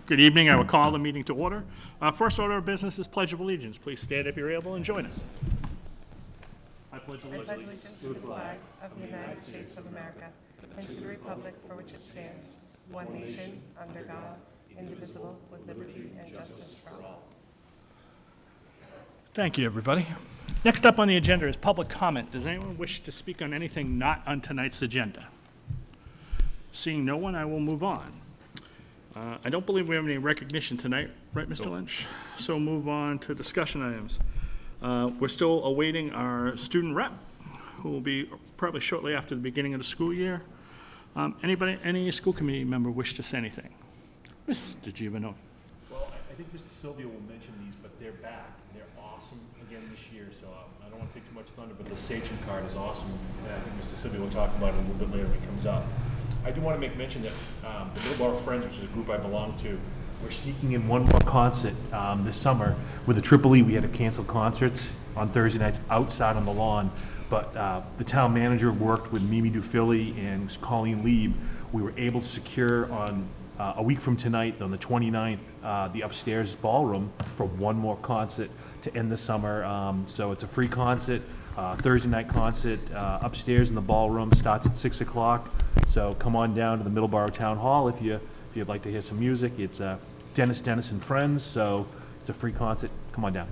Good evening. I will call the meeting to order. First order of business is Pledge of Allegiance. Please stand if you're able and join us. I pledge allegiance to the flag of the United States of America and to the republic for which it stands, one nation, under God, indivisible, with liberty and justice for all. Thank you, everybody. Next up on the agenda is public comment. Does anyone wish to speak on anything not on tonight's agenda? Seeing no one, I will move on. I don't believe we have any recognition tonight, right, Mr. Lynch? So move on to discussion items. We're still awaiting our student rep, who will be probably shortly after the beginning of the school year. Any school committee member wish to say anything? Mr. Giovanni. Well, I think Mr. Sylvia will mention these, but they're back. They're awesome again this year, so I don't want to take too much thunder, but the Sachem card is awesome. And I think Mr. Sylvia will talk about it a little bit later when it comes up. I do want to make mention that the Middleborough Friends, which is a group I belong to, we're sneaking in one more concert this summer. With the Triple E, we had to cancel concerts on Thursday nights outside on the lawn, but the town manager worked with Mimi Dufilli and Colleen Lieb. We were able to secure on a week from tonight, on the 29th, the upstairs ballroom for one more concert to end the summer. So it's a free concert, Thursday night concert upstairs in the ballroom, starts at 6 o'clock. So come on down to the Middleborough Town Hall if you'd like to hear some music. It's Dennis and Friends, so it's a free concert. Come on down.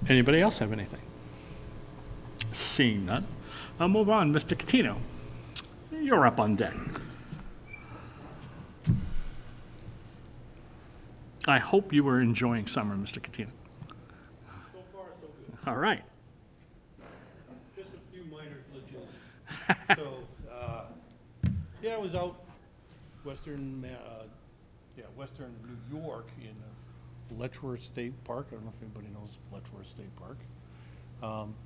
Anybody else have anything? Seeing none, I'll move on. Mr. Catino, you're up on deck. I hope you were enjoying summer, Mr. Catino. So far, so good. All right. Just a few minor glitches. So, yeah, I was out western New York in Letchworth State Park. I don't know if anybody knows Letchworth State Park.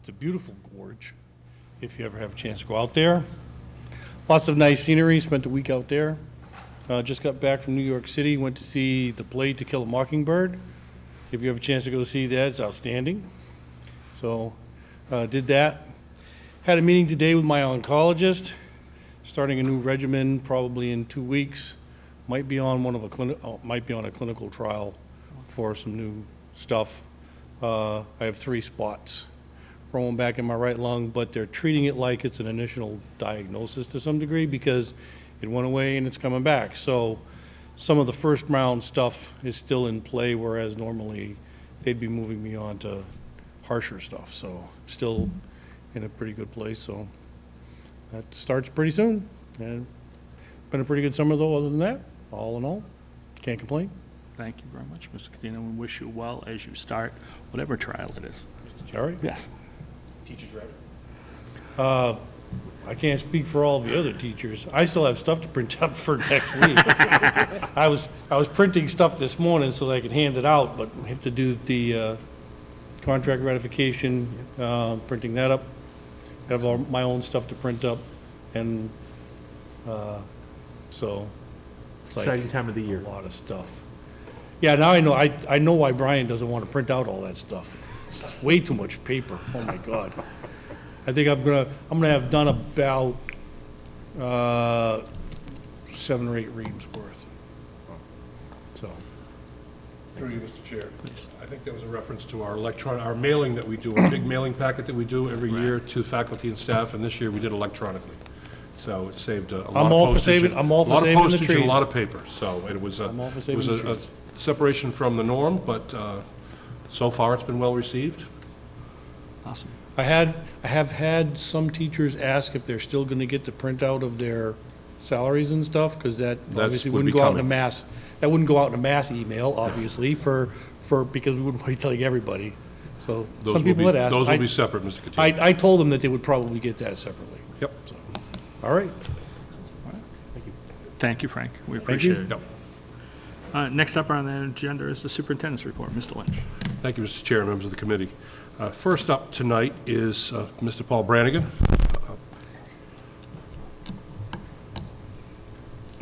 It's a beautiful gorge if you ever have a chance to go out there. Lots of nice scenery. Spent a week out there. Just got back from New York City. Went to see the play To Kill a Mockingbird. If you have a chance to go see that, it's outstanding. So did that. Had a meeting today with my oncologist. Starting a new regimen probably in 2 weeks. Might be on a clinical trial for some new stuff. I have 3 spots growing back in my right lung, but they're treating it like it's an initial diagnosis to some degree because it went away and it's coming back. So some of the first round stuff is still in play, whereas normally they'd be moving me on to harsher stuff. So still in a pretty good place. So that starts pretty soon. And been a pretty good summer though, other than that. All in all, can't complain. Thank you very much, Mr. Catino. We wish you well as you start whatever trial it is. Mr. Jerry? Yes. Teachers ready? I can't speak for all the other teachers. I still have stuff to print up for next week. I was printing stuff this morning so that I could hand it out, but we have to do the contract ratification, printing that up. I have all my own stuff to print up, and so it's like Exciting time of the year. a lot of stuff. Yeah, now I know. I know why Brian doesn't want to print out all that stuff. It's way too much paper. Oh my God. I think I'm gonna have done about 7 or 8 reams worth. So. Through you, Mr. Chair. I think there was a reference to our mailing that we do, a big mailing packet that we do every year to faculty and staff, and this year we did electronically. So it saved a lot of postage. I'm all for saving the trees. And a lot of paper. So it was a separation from the norm, but so far it's been well received. Awesome. I have had some teachers ask if they're still going to get the printout of their salaries and stuff, because that obviously wouldn't go out in a mass. That wouldn't go out in a mass email, obviously, because we wouldn't be telling everybody. So some people had asked. Those will be separate, Mr. Catino. I told them that they would probably get that separately. Yep. So, all right. Thank you. Thank you, Frank. We appreciate it. Yep. Next up on the agenda is the superintendent's report. Mr. Lynch. Thank you, Mr. Chair, members of the committee. First up tonight is Mr. Paul Brannigan.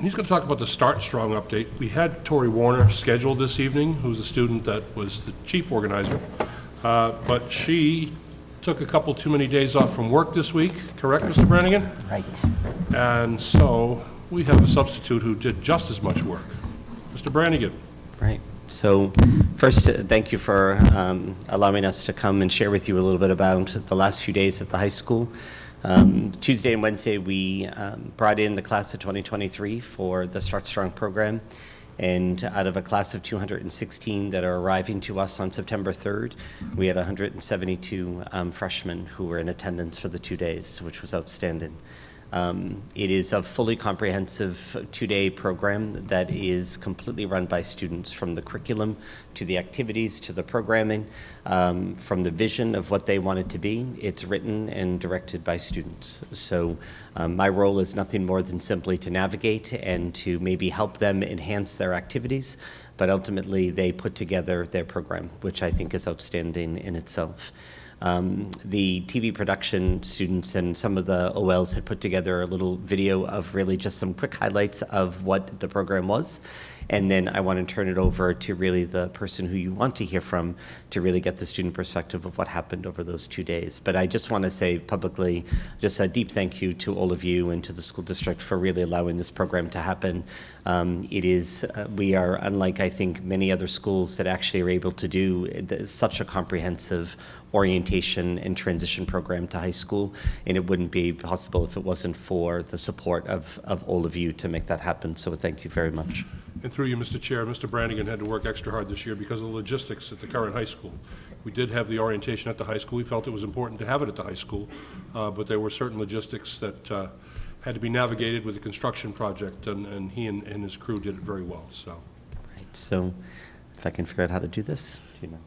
He's going to talk about the Start Strong update. We had Tori Warner scheduled this evening, who's a student that was the chief organizer, but she took a couple too many days off from work this week, correct, Mr. Brannigan? Right. And so we have a substitute who did just as much work. Mr. Brannigan. Right. So first, thank you for allowing us to come and share with you a little bit about the last few days at the high school. Tuesday and Wednesday, we brought in the class of 2023 for the Start Strong program. And out of a class of 216 that are arriving to us on September 3rd, we had 172 freshmen who were in attendance for the 2 days, which was outstanding. It is a fully comprehensive 2-day program that is completely run by students, from the curriculum to the activities to the programming, from the vision of what they want it to be. It's written and directed by students. So my role is nothing more than simply to navigate and to maybe help them enhance their activities, but ultimately they put together their program, which I think is outstanding in itself. The TV production students and some of the OLs had put together a little video of really just some quick highlights of what the program was. And then I want to turn it over to really the person who you want to hear from to really get the student perspective of what happened over those 2 days. But I just want to say publicly just a deep thank you to all of you and to the school district for really allowing this program to happen. We are unlike, I think, many other schools that actually are able to do such a comprehensive orientation and transition program to high school, and it wouldn't be possible if it wasn't for the support of all of you to make that happen. So thank you very much. And through you, Mr. Chair, Mr. Brannigan had to work extra hard this year because of the logistics at the current high school. We did have the orientation at the high school. We felt it was important to have it at the high school, but there were certain logistics that had to be navigated with the construction project, and he and his crew did it very well. So, Right. So if I can figure out how to do this, do you know?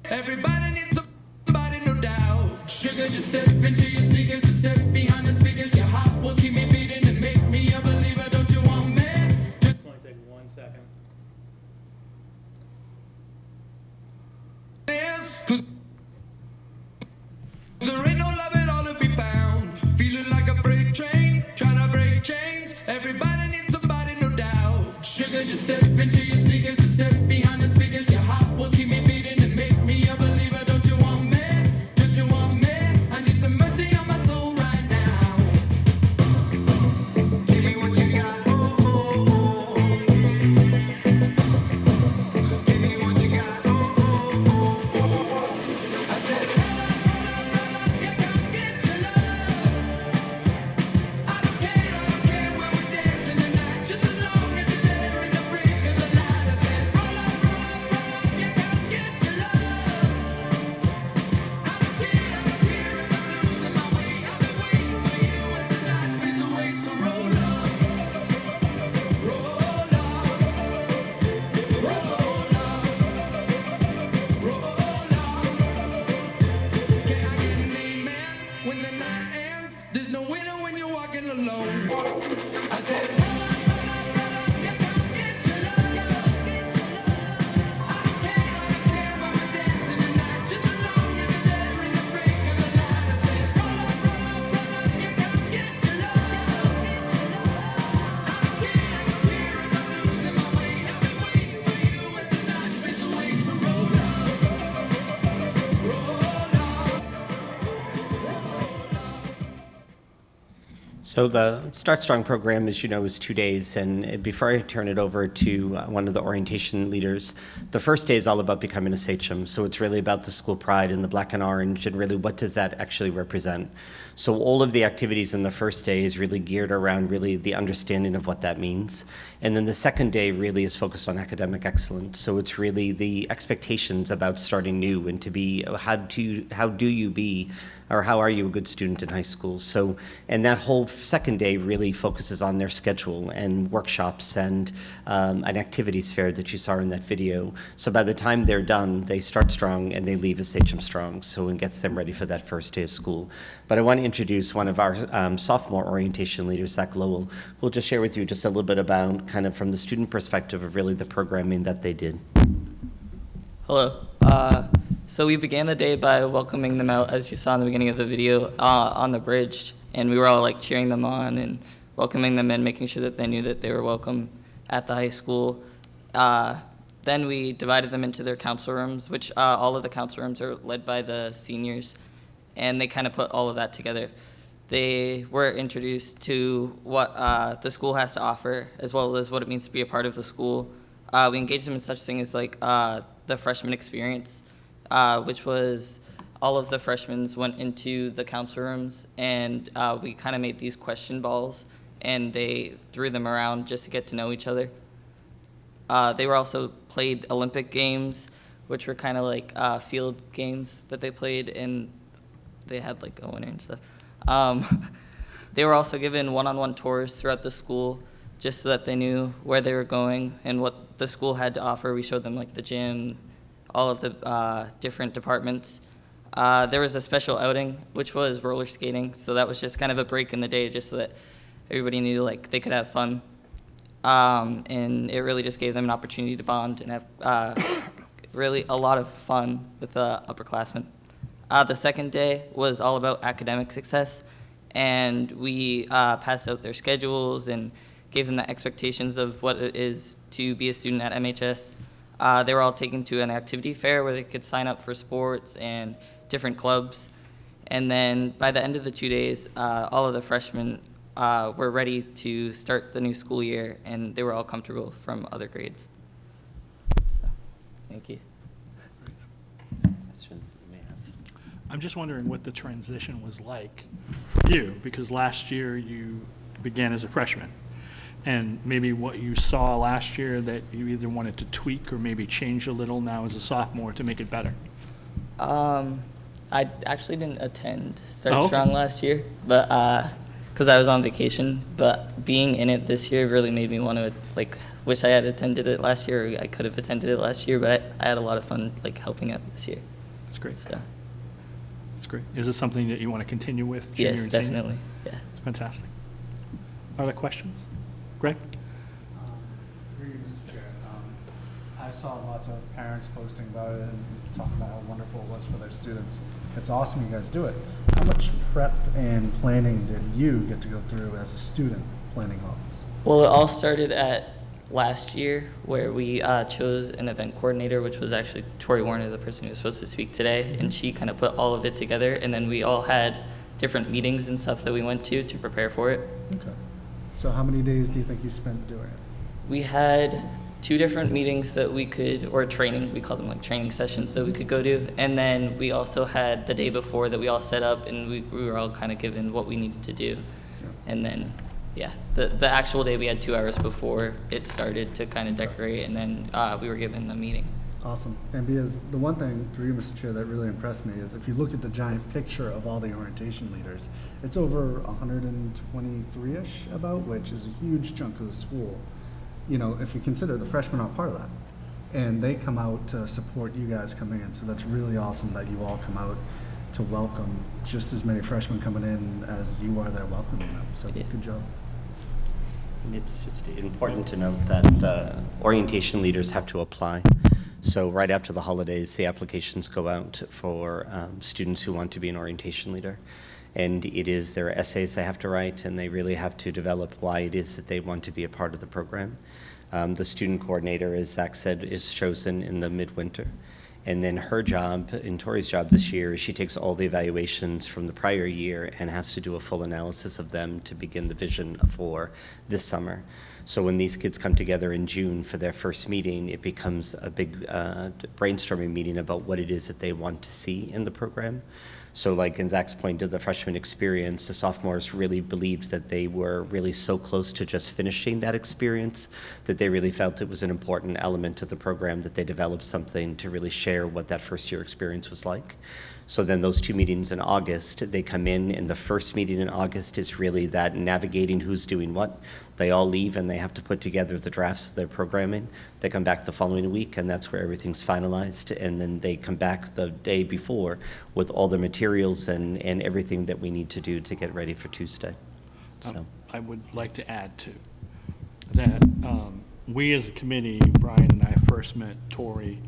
Everybody needs somebody, no doubt. Sugar, just step into your sneakers and step behind the speakers. Your heart will keep me beating and make me a believer. Don't you want me? Just only take 1 second. Yes, 'cause there ain't no love at all to be found. Feeling like a freight train, trying to break chains. Everybody needs somebody, no doubt. Sugar, just step into your sneakers and step behind the speakers. Your heart will keep me beating and make me a believer. Don't you want me? Don't you want me? I need some mercy on my soul right now. Give me what you got. Oh, oh, oh. Give me what you got. Oh, oh, oh. I said, you come get your love. I don't care where we're dancing tonight. Just as long as you're there in the freak of the night. I said, roll up, you come get your love. I don't care if I'm losing my way. I've been waiting for you as the night fades away. So roll up, roll up, roll up, roll up. Can I get an amen when the night ends? There's no winner when you're walking alone. I said, you come get your love. I don't care where we're dancing tonight. Just as long as you're there in the break of the light. I said, roll up, you come get your love. I don't care if I'm losing my way. I've been waiting for you as the night fades away. So roll up, roll up. So the Start Strong program, as you know, is 2 days. And before I turn it over to one of the orientation leaders, the first day is all about becoming a sachem. So it's really about the school pride and the black and orange, and really what does that actually represent. So all of the activities in the first day is really geared around really the understanding of what that means. And then the second day really is focused on academic excellence. So it's really the expectations about starting new and to be, how do you be, or how are you a good student in high school? So, and that whole second day really focuses on their schedule and workshops and an activities fair that you saw in that video. So by the time they're done, they start strong and they leave as Sachem strong. So it gets them ready for that first day of school. But I want to introduce one of our sophomore orientation leaders, Zach Lowell, who will just share with you just a little bit about kind of from the student perspective of really the programming that they did. Hello. So we began the day by welcoming them out, as you saw in the beginning of the video, on the bridge, and we were all like cheering them on and welcoming them in, making sure that they knew that they were welcome at the high school. Then we divided them into their council rooms, which all of the council rooms are led by the seniors, and they kind of put all of that together. They were introduced to what the school has to offer, as well as what it means to be a part of the school. We engaged them in such things as like the freshman experience, which was all of the freshmen went into the council rooms, and we kind of made these question balls, and they threw them around just to get to know each other. They were also played Olympic games, which were kind of like field games that they played, and they had like a winner and stuff. They were also given one-on-one tours throughout the school, just so that they knew where they were going and what the school had to offer. We showed them like the gym, all of the different departments. There was a special outing, which was roller skating, so that was just kind of a break in the day, just so that everybody knew like they could have fun. And it really just gave them an opportunity to bond and have really a lot of fun with the upperclassmen. The second day was all about academic success, and we passed out their schedules and gave them the expectations of what it is to be a student at MHS. They were all taken to an activity fair where they could sign up for sports and different clubs. And then by the end of the 2 days, all of the freshmen were ready to start the new school year, and they were all comfortable from other grades. So, thank you. Questions that you may have? I'm just wondering what the transition was like for you, because last year you began as a freshman, and maybe what you saw last year that you either wanted to tweak or maybe change a little now as a sophomore to make it better. I actually didn't attend Start Oh, okay. Strong last year, but because I was on vacation. But being in it this year really made me want to like wish I had attended it last year. Or I could have attended it last year, but I had a lot of fun like helping out this year. That's great. So That's great. Is it something that you want to continue with junior yes, and senior? definitely. Yeah. Fantastic. Other questions? Greg? Through you, Mr. Chair. I saw lots of parents posting about it and talking about how wonderful it was for their students. It's awesome you guys do it. How much prep and planning did you get to go through as a student planning all this? Well, it all started at last year where we chose an event coordinator, which was actually Tori Warner, the person who was supposed to speak today, and she kind of put all of it together, and then we all had different meetings and stuff that we went to prepare for it. Okay. So how many days do you think you spent doing it? We had 2 different meetings that we could, or training, we call them like training sessions that we could go to. And then we also had the day before that we all set up, and we were all kind of given what we needed to do. Yeah. And then, yeah, the actual day we had 2 hours before it started to kind of decorate, and then we were given the meeting. Awesome. And because the one thing, through you, Mr. Chair, that really impressed me is if you look at the giant picture of all the orientation leaders, it's over 123-ish about, which is a huge chunk of the school. You know, if you consider the freshmen are part of that. And they come out to support you guys coming in. So that's really awesome that you all come out to welcome just as many freshmen coming in as you are there welcoming them. So Yeah. good job. And it's just important to note that the orientation leaders have to apply. So right after the holidays, the applications go out for students who want to be an orientation leader. And it is their essays they have to write, and they really have to develop why it is that they want to be a part of the program. The student coordinator, as Zach said, is chosen in the midwinter. And then her job, and Tori's job this year, is she takes all the evaluations from the prior year and has to do a full analysis of them to begin the vision for this summer. So when these kids come together in June for their first meeting, it becomes a big brainstorming meeting about what it is that they want to see in the program. So like in Zach's point of the freshman experience, the sophomores really believed that they were really so close to just finishing that experience that they really felt it was an important element of the program that they developed something to really share what that first year experience was like. So then those 2 meetings in August, they come in, and the first meeting in August is really that navigating who's doing what. They all leave and they have to put together the drafts of their programming. They come back the following week, and that's where everything's finalized. And then they come back the day before with all the materials and everything that we need to do to get ready for Tuesday. So I would like to add too, that we as a committee, Brian and I first met Tori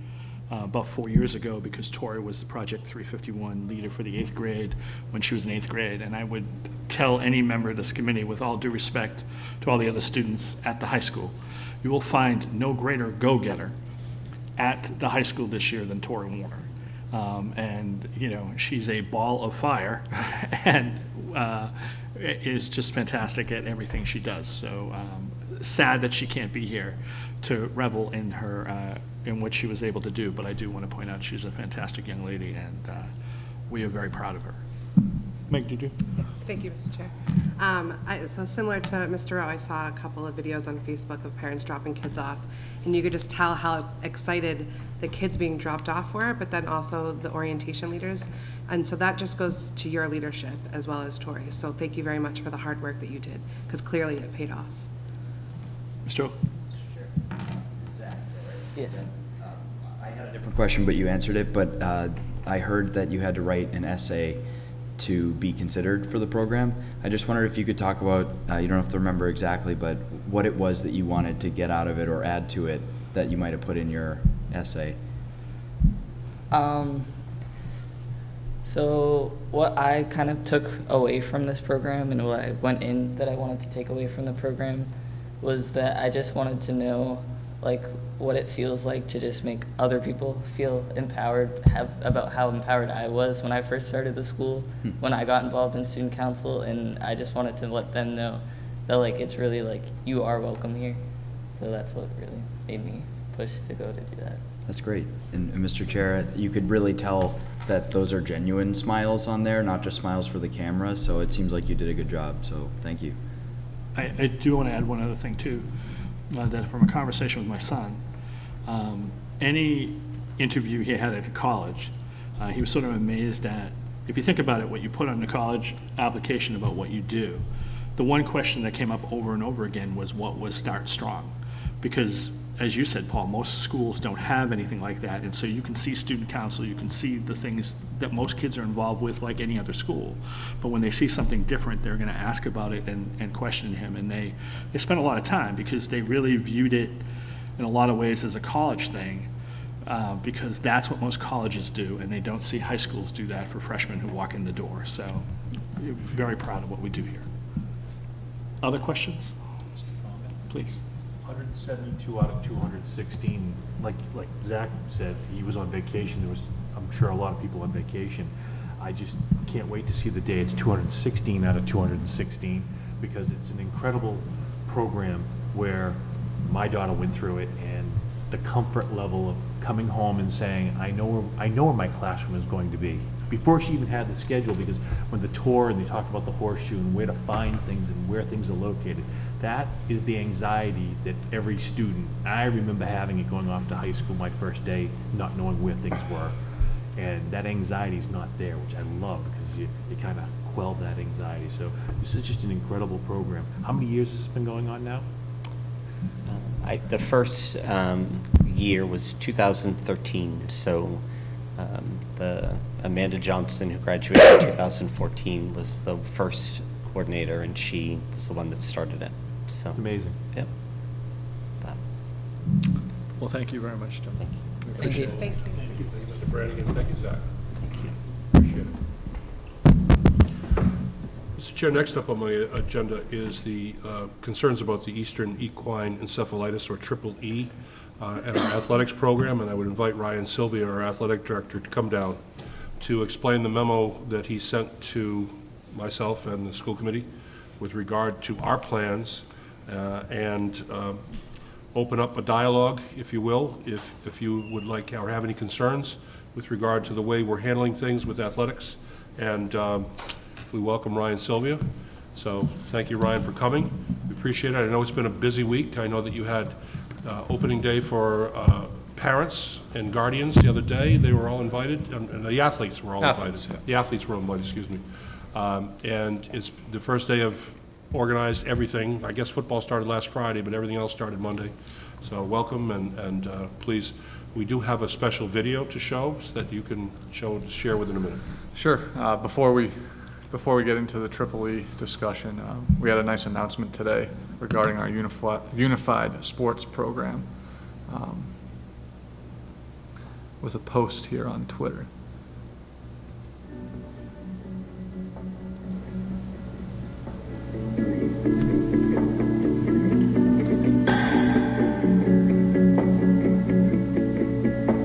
about 4 years ago, because Tori was the Project 351 leader for the 8th grade when she was in 8th grade. And I would tell any member of this committee, with all due respect to all the other students at the high school, you will find no greater go-getter at the high school this year than Tori Warner. And, you know, she's a ball of fire and is just fantastic at everything she does. So sad that she can't be here to revel in her, in what she was able to do. But I do want to point out she's a fantastic young lady, and we are very proud of her. Meg, did you? Thank you, Mr. Chair. So similar to Mr. Rowe, I saw a couple of videos on Facebook of parents dropping kids off, and you could just tell how excited the kids being dropped off were, but then also the orientation leaders. And so that just goes to your leadership as well as Tori. So thank you very much for the hard work that you did, because clearly it paid off. Mr. Oak? Yes. I had a different question, but you answered it. But I heard that you had to write an essay to be considered for the program. I just wondered if you could talk about, you don't have to remember exactly, but what it was that you wanted to get out of it or add to it that you might have put in your essay. So what I kind of took away from this program and what I went in that I wanted to take away from the program was that I just wanted to know like what it feels like to just make other people feel empowered, about how empowered I was when I first started the school, when I got involved in student council, and I just wanted to let them know that like it's really like you are welcome here. So that's what really made me push to go to do that. That's great. And Mr. Chair, you could really tell that those are genuine smiles on there, not just smiles for the camera, so it seems like you did a good job, so thank you. I do want to add one other thing too, that from a conversation with my son, any interview he had at college, he was sort of amazed at, if you think about it, what you put on the college application about what you do, the one question that came up over and over again was what was Start Strong? Because, as you said, Paul, most schools don't have anything like that, and so you can see student council, you can see the things that most kids are involved with like any other school. But when they see something different, they're going to ask about it and question him, and they spent a lot of time because they really viewed it in a lot of ways as a college thing, because that's what most colleges do, and they don't see high schools do that for freshmen who walk in the door. So very proud of what we do here. Other questions? Please. 172 out of 216, like Zach said, he was on vacation. There was, I'm sure, a lot of people on vacation. I just can't wait to see the day it's 216 out of 216, because it's an incredible program where my daughter went through it, and the comfort level of coming home and saying, I know where my classroom is going to be, before she even had the schedule, because when the tour and they talked about the horseshoe and where to find things and where things are located, that is the anxiety that every student, I remember having it going off to high school my first day, not knowing where things were. And that anxiety is not there, which I love, because you kind of quell that anxiety. So this is just an incredible program. How many years has this been going on now? The first year was 2013, so the Amanda Johnson, who graduated in 2014, was the first coordinator, and she was the one that started it. So Amazing. Yep. Well, thank you very much, Tim. Thank you. We appreciate it. Thank you. Thank you, Mr. Brannigan. Thank you, Zach. Thank you. Appreciate it. Mr. Chair, next up on my agenda is the concerns about the Eastern Equine Encephalitis, or Triple E, and our athletics program, and I would invite Ryan Sylvia, our athletic director, to come down to explain the memo that he sent to myself and the school committee with regard to our plans, and open up a dialogue, if you will, if you would like or have any concerns with regard to the way we're handling things with athletics. And we welcome Ryan Sylvia. So thank you, Ryan, for coming. We appreciate it. I know it's been a busy week. I know that you had opening day for parents and guardians the other day. They were all invited, and the athletes were all invited. Yeah. The athletes were invited, excuse me. And it's the first day of organized everything. I guess football started last Friday, but everything else started Monday. So welcome, and please, we do have a special video to show so that you can share within a minute. Sure. Before we get into the Triple E discussion, we had a nice announcement today regarding our unified sports program. with a post here on Twitter.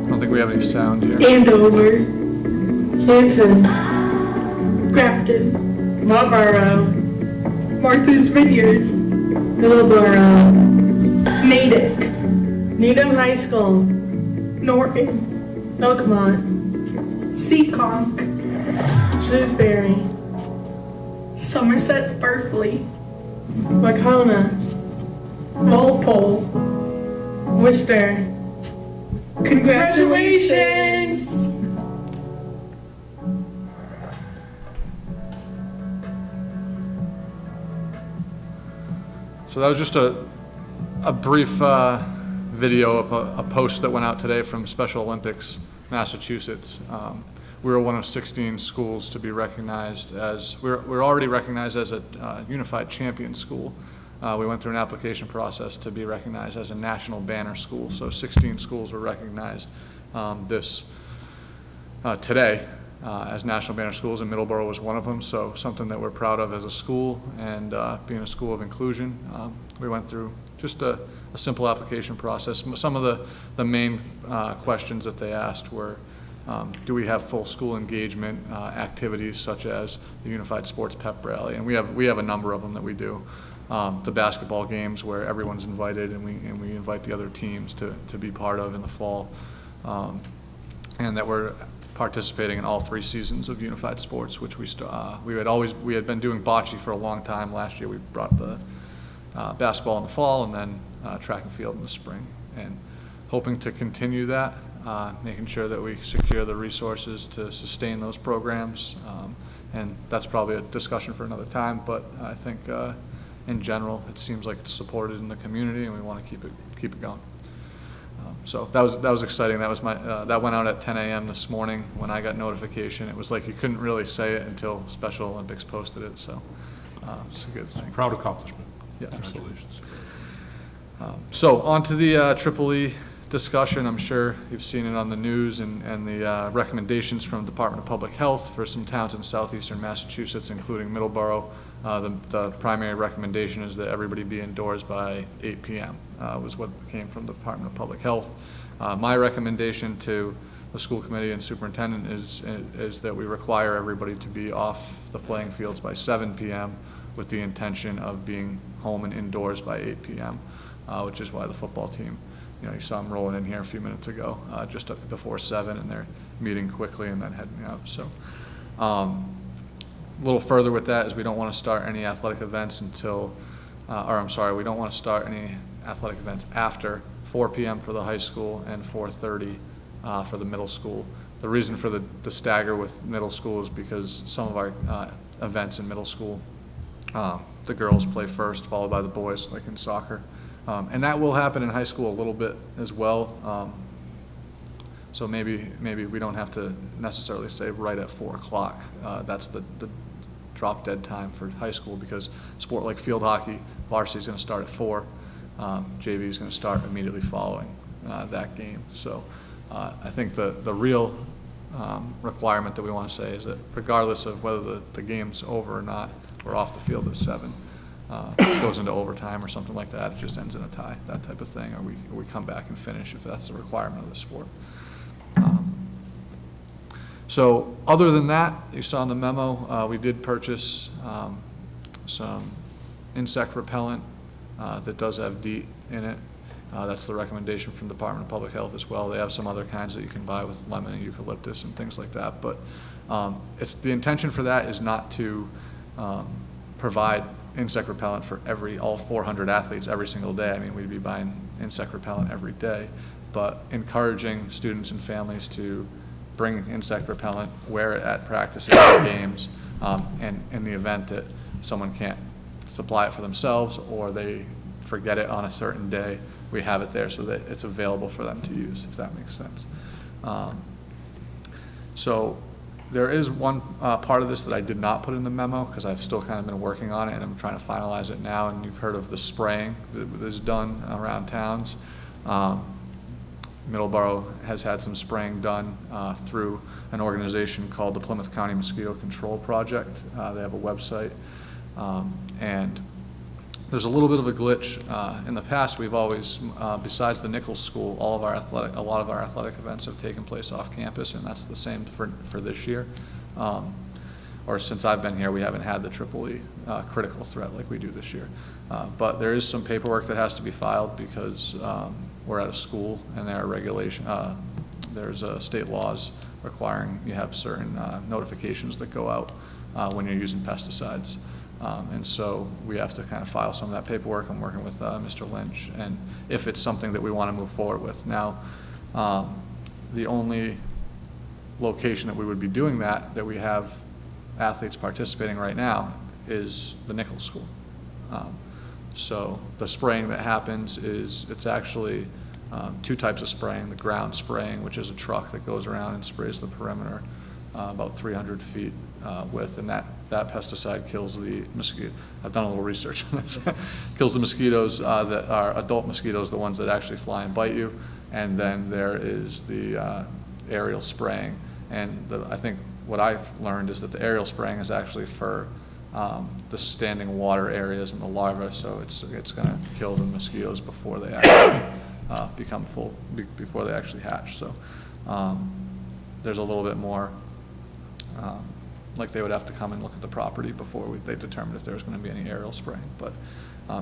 I don't think we have any sound here. Andover, Canton, Grafton, Middleborough, Martha's Vineyard, Middleborough, Natick, Needham High School, Norton, Oakmont, Seekonk, Shrewsbury, Somerset, Berkeley, Wacona, Walpole, Worcester. Congratulations! So that was just a brief video of a post that went out today from Special Olympics Massachusetts. We were one of 16 schools to be recognized as, we're already recognized as a unified champion school. We went through an application process to be recognized as a national banner school. So 16 schools were recognized today as national banner schools, and Middleborough was one of them. So something that we're proud of as a school, and being a school of inclusion. We went through just a simple application process. Some of the main questions that they asked were, do we have full school engagement activities such as the Unified Sports Pep Rally? And we have a number of them that we do. The basketball games where everyone's invited, and we invite the other teams to be part of in the fall, and that we're participating in all 3 seasons of Unified Sports, which we had been doing bocce for a long time. Last year we brought the basketball in the fall, and then track and field in the spring, and hoping to continue that, making sure that we secure the resources to sustain those programs, and that's probably a discussion for another time, but I think in general it seems like it's supported in the community, and we want to keep it going. So that was exciting. That was that went out at 10 a.m. this morning when I got notification. It was like you couldn't really say it until Special Olympics posted it, so it's a good thing. Proud accomplishment. Yeah, Congratulations. So on to the Triple E discussion. I'm sure you've seen it on the news, and the recommendations from the Department of Public Health for some towns in southeastern Massachusetts, including Middleborough. The primary recommendation is that everybody be indoors by 8 p.m. Was what came from the Department of Public Health. My recommendation to the school committee and superintendent is that we require everybody to be off the playing fields by 7 p.m. with the intention of being home and indoors by 8 p.m., which is why the football team, you saw them rolling in here a few minutes ago, just up before 7, and they're meeting quickly and then heading out. So a little further with that is we don't want to start any athletic events until, we don't want to start any athletic events after 4 p.m. for the high school and 4:30 for the middle school. The reason for the stagger with middle school is because some of our events in middle school, the girls play first, followed by the boys, like in soccer. And that will happen in high school a little bit as well. So maybe we don't have to necessarily say right at 4 o'clock. That's the drop dead time for high school, because sport like field hockey, varsity is going to start at 4. JV is going to start immediately following that game. So I think the real requirement that we want to say is that regardless of whether the game's over or not, we're off the field at 7. It goes into overtime or something like that, it just ends in a tie, that type of thing, or we come back and finish if that's the requirement of the sport. So other than that, you saw in the memo, we did purchase some insect repellent that does have DEET in it. That's the recommendation from the Department of Public Health as well. They have some other kinds that you can buy with lemon and eucalyptus and things like that. But the intention for that is not to provide insect repellent for all 400 athletes every single day. I mean, we'd be buying insect repellent every day, but encouraging students and families to bring insect repellent, wear it at practices and games, and in the event that someone can't supply it for themselves or they forget it on a certain day, we have it there so that it's available for them to use, if that makes sense. So there is one part of this that I did not put in the memo because I've still kind of been working on it and I'm trying to finalize it now, and you've heard of the spraying that is done around towns. Middleborough has had some spraying done through an organization called the Plymouth County Mosquito Control Project. They have a website, and there's a little bit of a glitch. In the past, we've always, besides the Nichols School, a lot of our athletic events have taken place off campus, and that's the same for this year. Or since I've been here, we haven't had the EEE critical threat like we do this year. But there is some paperwork that has to be filed because we're at a school and there are there's state laws requiring you have certain notifications that go out when you're using pesticides. And so we have to kind of file some of that paperwork. I'm working with Mr. Lynch, and if it's something that we want to move forward with. Now, the only location that we would be doing that we have athletes participating right now is the Nichols School. So the spraying that happens it's actually two types of spraying: the ground spraying, which is a truck that goes around and sprays the perimeter about 300 feet width, and that pesticide kills the mosquito. I've done a little research on this. Kills the mosquitoes that are adult mosquitoes, the ones that actually fly and bite you. And then there is the aerial spraying, and I think what I've learned is that the aerial spraying is actually for the standing water areas and the larvae, so it's going to kill the mosquitoes before they actually become full, before they actually hatch. So there's a little bit more, like they would have to come and look at the property before they determine if there's going to be any aerial spraying. But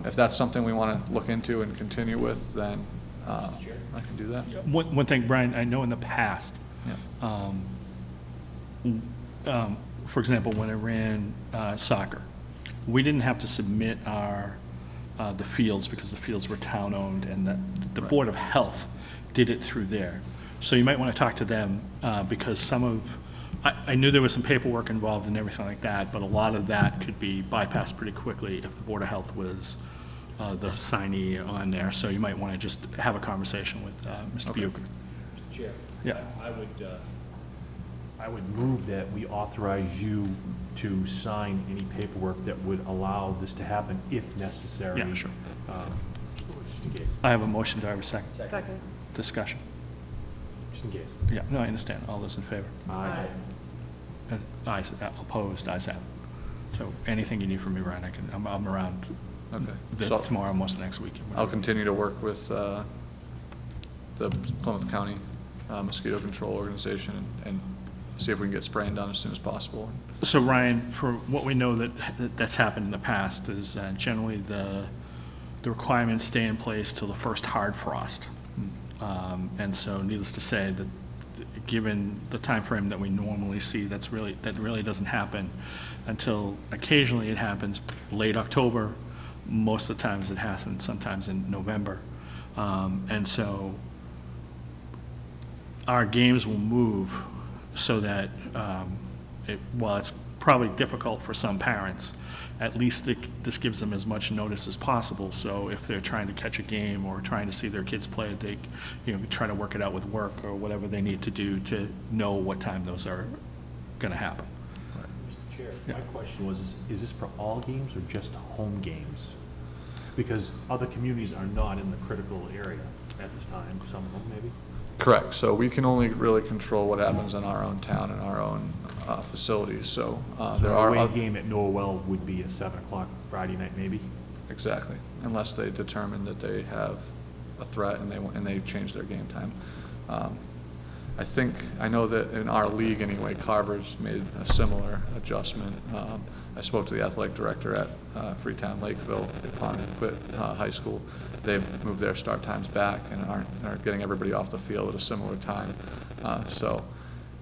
if that's something we want to look into and continue with, then I can do that. One thing, Brian, I know in the past, for example, when I ran soccer, we didn't have to submit the fields because the fields were town-owned, and the Board of Health did it through there. So you might want to talk to them because I knew there was some paperwork involved and everything like that, but a lot of that could be bypassed pretty quickly if the Board of Health was the signee on there. So you might want to just have a conversation with Mr. Bucher. Mr. Chair. Yeah. I would move that we authorize you to sign any paperwork that would allow this to happen if necessary. Yeah, sure. Just in case. I have a motion. Do I have a second? Second. Discussion. Just in case. Yeah, no, I understand. All those in favor? Aye. Ayes, opposed, ayes have it. So anything you need from me, Ryan, I'm around Okay. tomorrow, most of next week. I'll continue to work with the Plymouth County Mosquito Control Organization and see if we can get spraying done as soon as possible. So Ryan, for what we know that's happened in the past is generally the requirements stay in place till the first hard frost. And so needless to say that given the time frame that we normally see, that really doesn't happen until occasionally it happens late October. Most of the times it happens sometimes in November. And so our games will move so that while it's probably difficult for some parents, at least this gives them as much notice as possible. So if they're trying to catch a game or trying to see their kids play, they try to work it out with work or whatever they need to do to know what time those are going to happen. Mr. Chair, my question was, is this for all games or just home games? Because other communities are not in the critical area at this time, some of them maybe? Correct. So we can only really control what happens in our own town and our own facilities. So there are A away game at Norwell would be at 7 o'clock Friday night, maybe? Exactly, unless they determine that they have a threat and they change their game time. I know that in our league anyway, Carver's made a similar adjustment. I spoke to the athletic director at Freetown Lakeville upon quit high school. They've moved their start times back and are getting everybody off the field at a similar time. So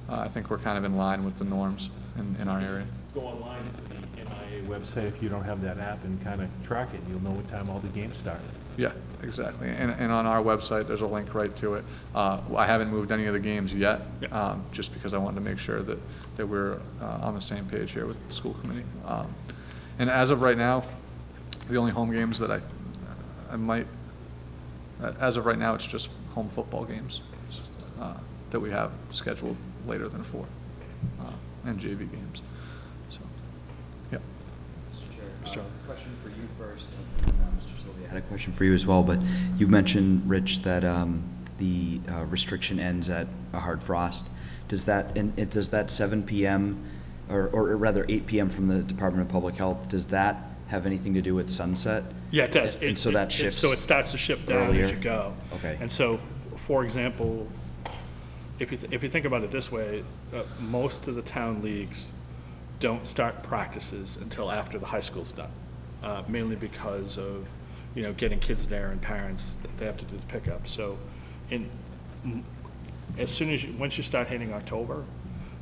I think we're kind of in line with the norms in our area. Go online to the MIA website if you don't have that app and kind of track it, and you'll know what time all the games start. Yeah, exactly. And on our website, there's a link right to it. I haven't moved any of the games yet, just because I wanted to make sure that we're on the same page here with the school committee. And as of right now, the only home games that as of right now, it's just home football games that we have scheduled later than 4, and JV games. So, yeah. Mr. Chair, question for you first. Mr. Sylvia had a question for you as well, but you mentioned, Rich, that the restriction ends at a hard frost. Does that 7 p.m. or rather 8 p.m. from the Department of Public Health, does that have anything to do with sunset? Yeah, it does. And so that shifts So it starts to shift down earlier? as you go. Okay. And so, for example, if you think about it this way, most of the town leagues don't start practices until after the high school's done, mainly because of, getting kids there and parents, they have to do the pickup. So as soon as once you start hitting October,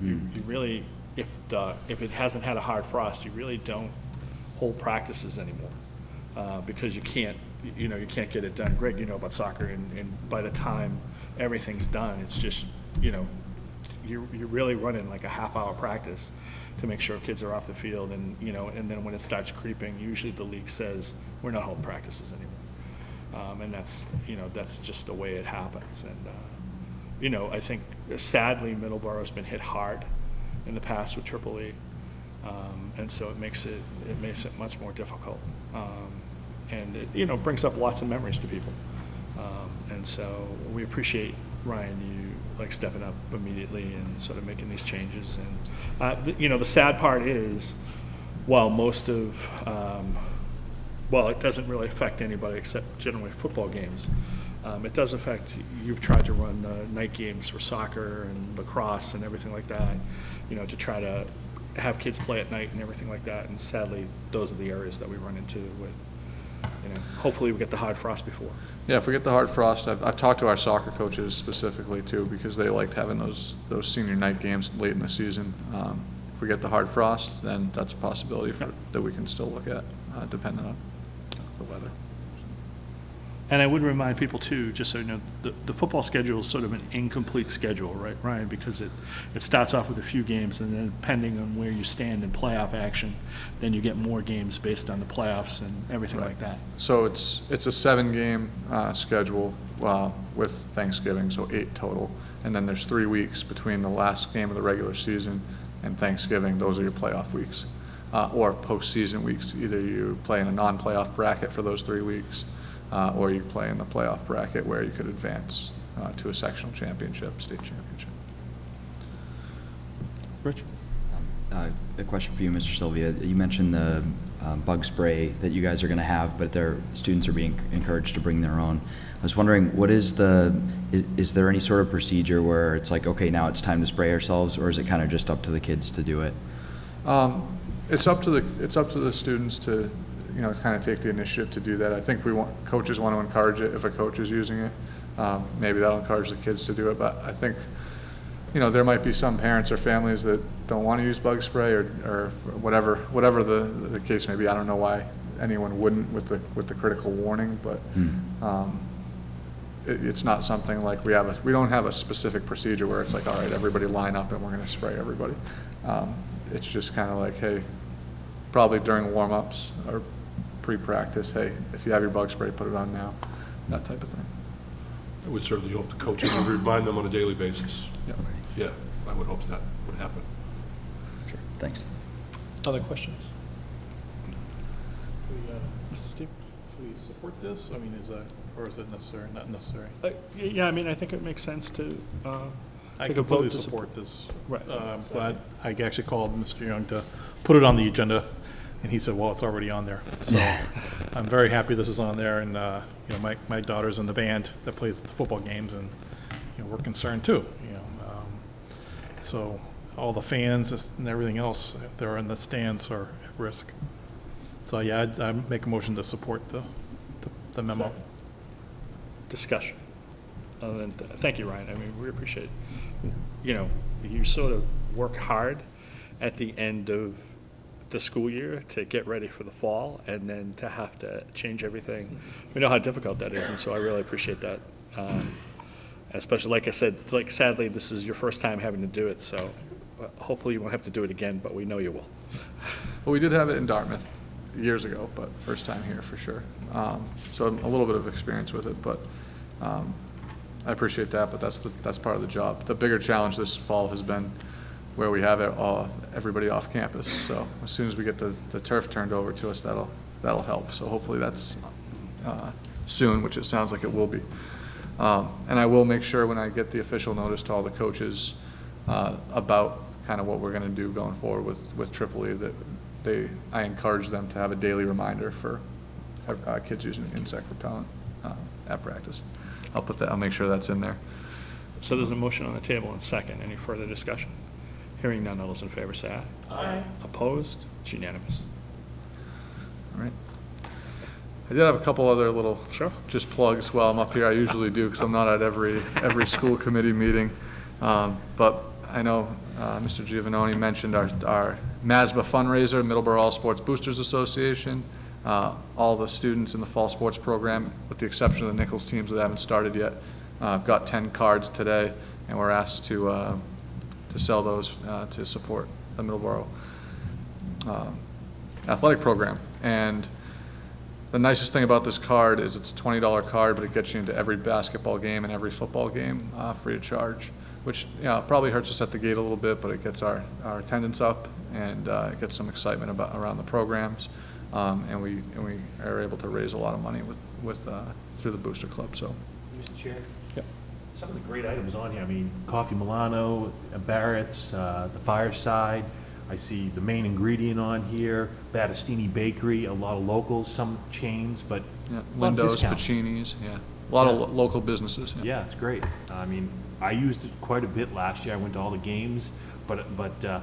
you really, if it hasn't had a hard frost, you really don't hold practices anymore, because you can't get it done. Greg, you know about soccer, and by the time everything's done, it's just, you're really running like a half-hour practice to make sure kids are off the field, and then when it starts creeping, usually the league says, we're not holding practices anymore. And that's just the way it happens. And, I think sadly, Middleborough's been hit hard in the past with Triple E. And so it makes it much more difficult. And it, brings up lots of memories to people. And so we appreciate, Ryan, you stepping up immediately and sort of making these changes. And, the sad part is, while most of, it doesn't really affect anybody except generally football games. It does affect, you've tried to run the night games for soccer and lacrosse and everything like that, to try to have kids play at night and everything like that. And sadly, those are the areas that we run into with, hopefully we get the hard frost before. Yeah, if we get the hard frost, I've talked to our soccer coaches specifically too, because they liked having those senior night games late in the season. If we get the hard frost, then that's a possibility that we can still look at, depending on the weather. And I would remind people too, just so you know, the football schedule is sort of an incomplete schedule, right, Ryan? Because it starts off with a few games, and then depending on where you stand in playoff action, then you get more games based on the playoffs and everything like that. So it's a 7-game schedule with Thanksgiving, so 8 total. And then there's 3 weeks between the last game of the regular season and Thanksgiving. Those are your playoff weeks, or postseason weeks. Either you play in a non-playoff bracket for those 3 weeks, or you play in the playoff bracket where you could advance to a sectional championship, state championship. Rich? A question for you, Mr. Sylvia. You mentioned the bug spray that you guys are going to have, but their students are being encouraged to bring their own. I was wondering, is there any sort of procedure where it's like, okay, now it's time to spray ourselves, or is it kind of just up to the kids to do it? It's up to the students to, kind of take the initiative to do that. I think coaches want to encourage it if a coach is using it. Maybe that'll encourage the kids to do it, but I think, there might be some parents or families that don't want to use bug spray or whatever the case may be. I don't know why anyone wouldn't with the critical warning, but it's not something like we don't have a specific procedure where it's like, all right, everybody line up and we're going to spray everybody. It's just kind of like, hey, probably during warm-ups or pre-practice, hey, if you have your bug spray, put it on now, that type of thing. I would certainly hope the coaches would remind them on a daily basis. Yeah. Yeah, I would hope that would happen. Sure, thanks. Other questions? Mr. Steve, should we support this? I mean, or is it necessary, not necessary? Yeah, I mean, I think it makes sense to I take a vote completely to support this. Right. I'm glad, I actually called Mr. Young to put it on the agenda, and he said, well, it's already on there. So I'm very happy this is on there, and my daughter's in the band that plays the football games, and we're concerned too. So all the fans and everything else that are in the stands are at risk. So yeah, I'd make a motion to support the memo. discussion. And thank you, Ryan. I mean, we appreciate, you sort of work hard at the end of the school year to get ready for the fall, and then to have to change everything. We know how difficult that is, and so I really appreciate that. Especially, like I said, sadly, this is your first time having to do it, so hopefully you won't have to do it again, but we know you will. Well, we did have it in Dartmouth years ago, but first time here for sure. So a little bit of experience with it, but I appreciate that, but that's part of the job. The bigger challenge this fall has been where we have everybody off campus. So as soon as we get the turf turned over to us, that'll help. So hopefully that's soon, which it sounds like it will be. And I will make sure when I get the official notice to all the coaches about kind of what we're going to do going forward with Tripoli, that I encourage them to have a daily reminder for kids using insect repellent at practice. I'll make sure that's in there. So there's a motion on the table and second. Any further discussion? Hearing none, all those in favor say aye. Aye. Opposed? It's unanimous. All right. I did have a couple other little Sure. just plugs while I'm up here. I usually do because I'm not at every school committee meeting. But I know Mr. Giovannoni mentioned our MASBA fundraiser, Middleborough All Sports Boosters Association. All the students in the fall sports program, with the exception of the Nichols teams that haven't started yet, got 10 cards today, and we're asked to sell those to support the Middleborough athletic program. And the nicest thing about this card is it's a $20 card, but it gets you into every basketball game and every football game free of charge, which probably hurts us at the gate a little bit, but it gets our attendance up, and it gets some excitement around the programs. And we are able to raise a lot of money through the Booster Club. So, Mr. Chair? Yep. Some of the great items on here, I mean, Coffee Milano, Barrett's, the Fireside. I see the main ingredient on here, Battistini Bakery, a lot of locals, some chains, but yeah, a lot of Lindo's, discounts. Pacini's, yeah, a lot of local businesses. Yeah. Yeah, it's great. I mean, I used it quite a bit last year. I went to all the games, but the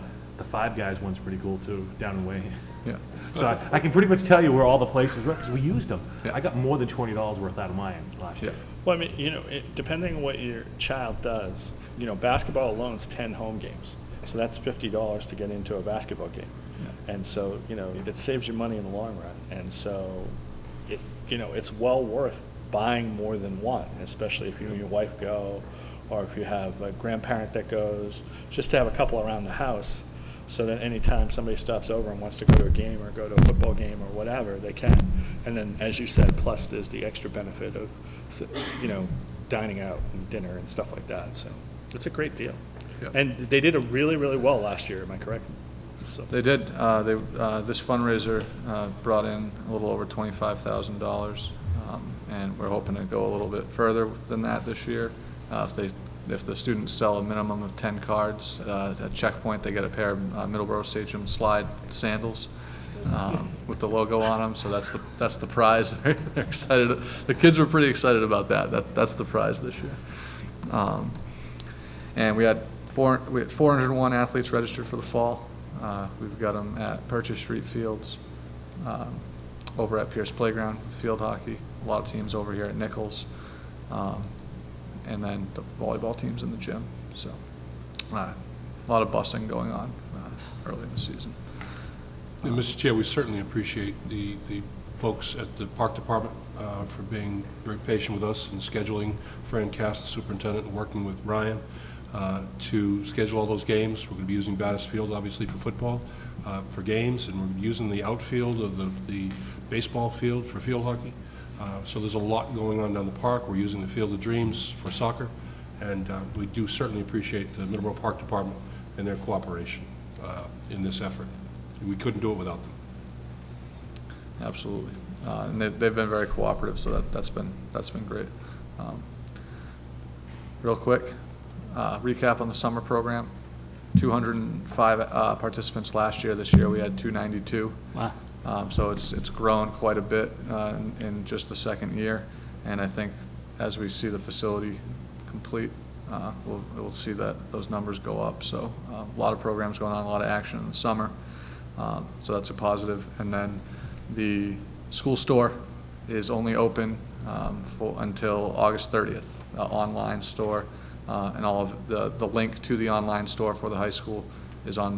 Five Guys one's pretty cool too, down in Wayne. Yeah. So I can pretty much tell you where all the places were, because we used them. Yeah. I got more than $20 worth out of mine last year. Yeah. Well, I mean, depending on what your child does, basketball alone is 10 home games. So that's $50 to get into a basketball game. Yeah. And so, it saves you money in the long run. And so, it's well worth buying more than one, especially if you and your wife go, or if you have a grandparent that goes, just to have a couple around the house, so that anytime somebody stops over and wants to go to a game or go to a football game or whatever, they can. And then, as you said, plus there's the extra benefit of, dining out and dinner and stuff like that. So it's a great deal. Yep. And they did really, really well last year, am I correct? So, They did. This fundraiser brought in a little over $25,000, and we're hoping to go a little bit further than that this year. If the students sell a minimum of 10 cards at checkpoint, they get a pair of Middleborough Sachem slide sandals with the logo on them. So that's the prize. They're excited. The kids were pretty excited about that. That's the prize this year. And we had 401 athletes registered for the fall. We've got them at Purchase Street Fields, over at Pierce Playground, field hockey, a lot of teams over here at Nichols, and then the volleyball teams in the gym. So a lot of busing going on early in the season. And Mr. Chair, we certainly appreciate the folks at the Park Department for being very patient with us and scheduling Fran Cass, the superintendent, and working with Ryan to schedule all those games. We're going to be using Battis Field, obviously, for football, for games, and we're using the outfield of the baseball field for field hockey. So there's a lot going on down the park. We're using the Field of Dreams for soccer, and we do certainly appreciate the Middleborough Park Department and their cooperation in this effort. We couldn't do it without them. Absolutely, and they've been very cooperative, so that's been great. Real quick, recap on the summer program. 205 participants last year. This year we had 292. wow. So it's grown quite a bit in just the second year, and I think as we see the facility complete, we'll see that those numbers go up. So a lot of programs going on, a lot of action in the summer. So that's a positive. And then the school store is only open until August 30th, online store, and all of the link to the online store for the high school is on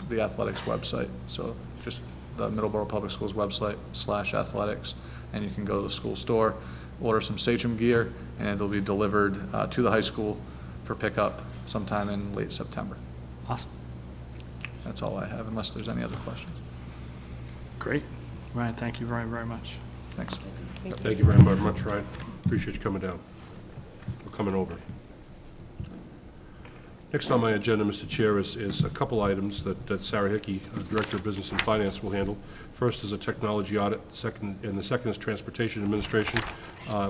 the athletics website. So just the Middleborough Public Schools website /athletics, and you can go to the school store, order some Sachem gear, and it'll be delivered to the high school for pickup sometime in late September. Awesome. That's all I have, unless there's any other questions. Great. Ryan, thank you very, very much. Thanks. Thank you very much, Ryan. Appreciate you coming down, or coming over. Next on my agenda, Mr. Chair, is a couple items that Sarah Hickey, Director of Business and Finance, will handle. First is a technology audit, the second is Transportation Administration.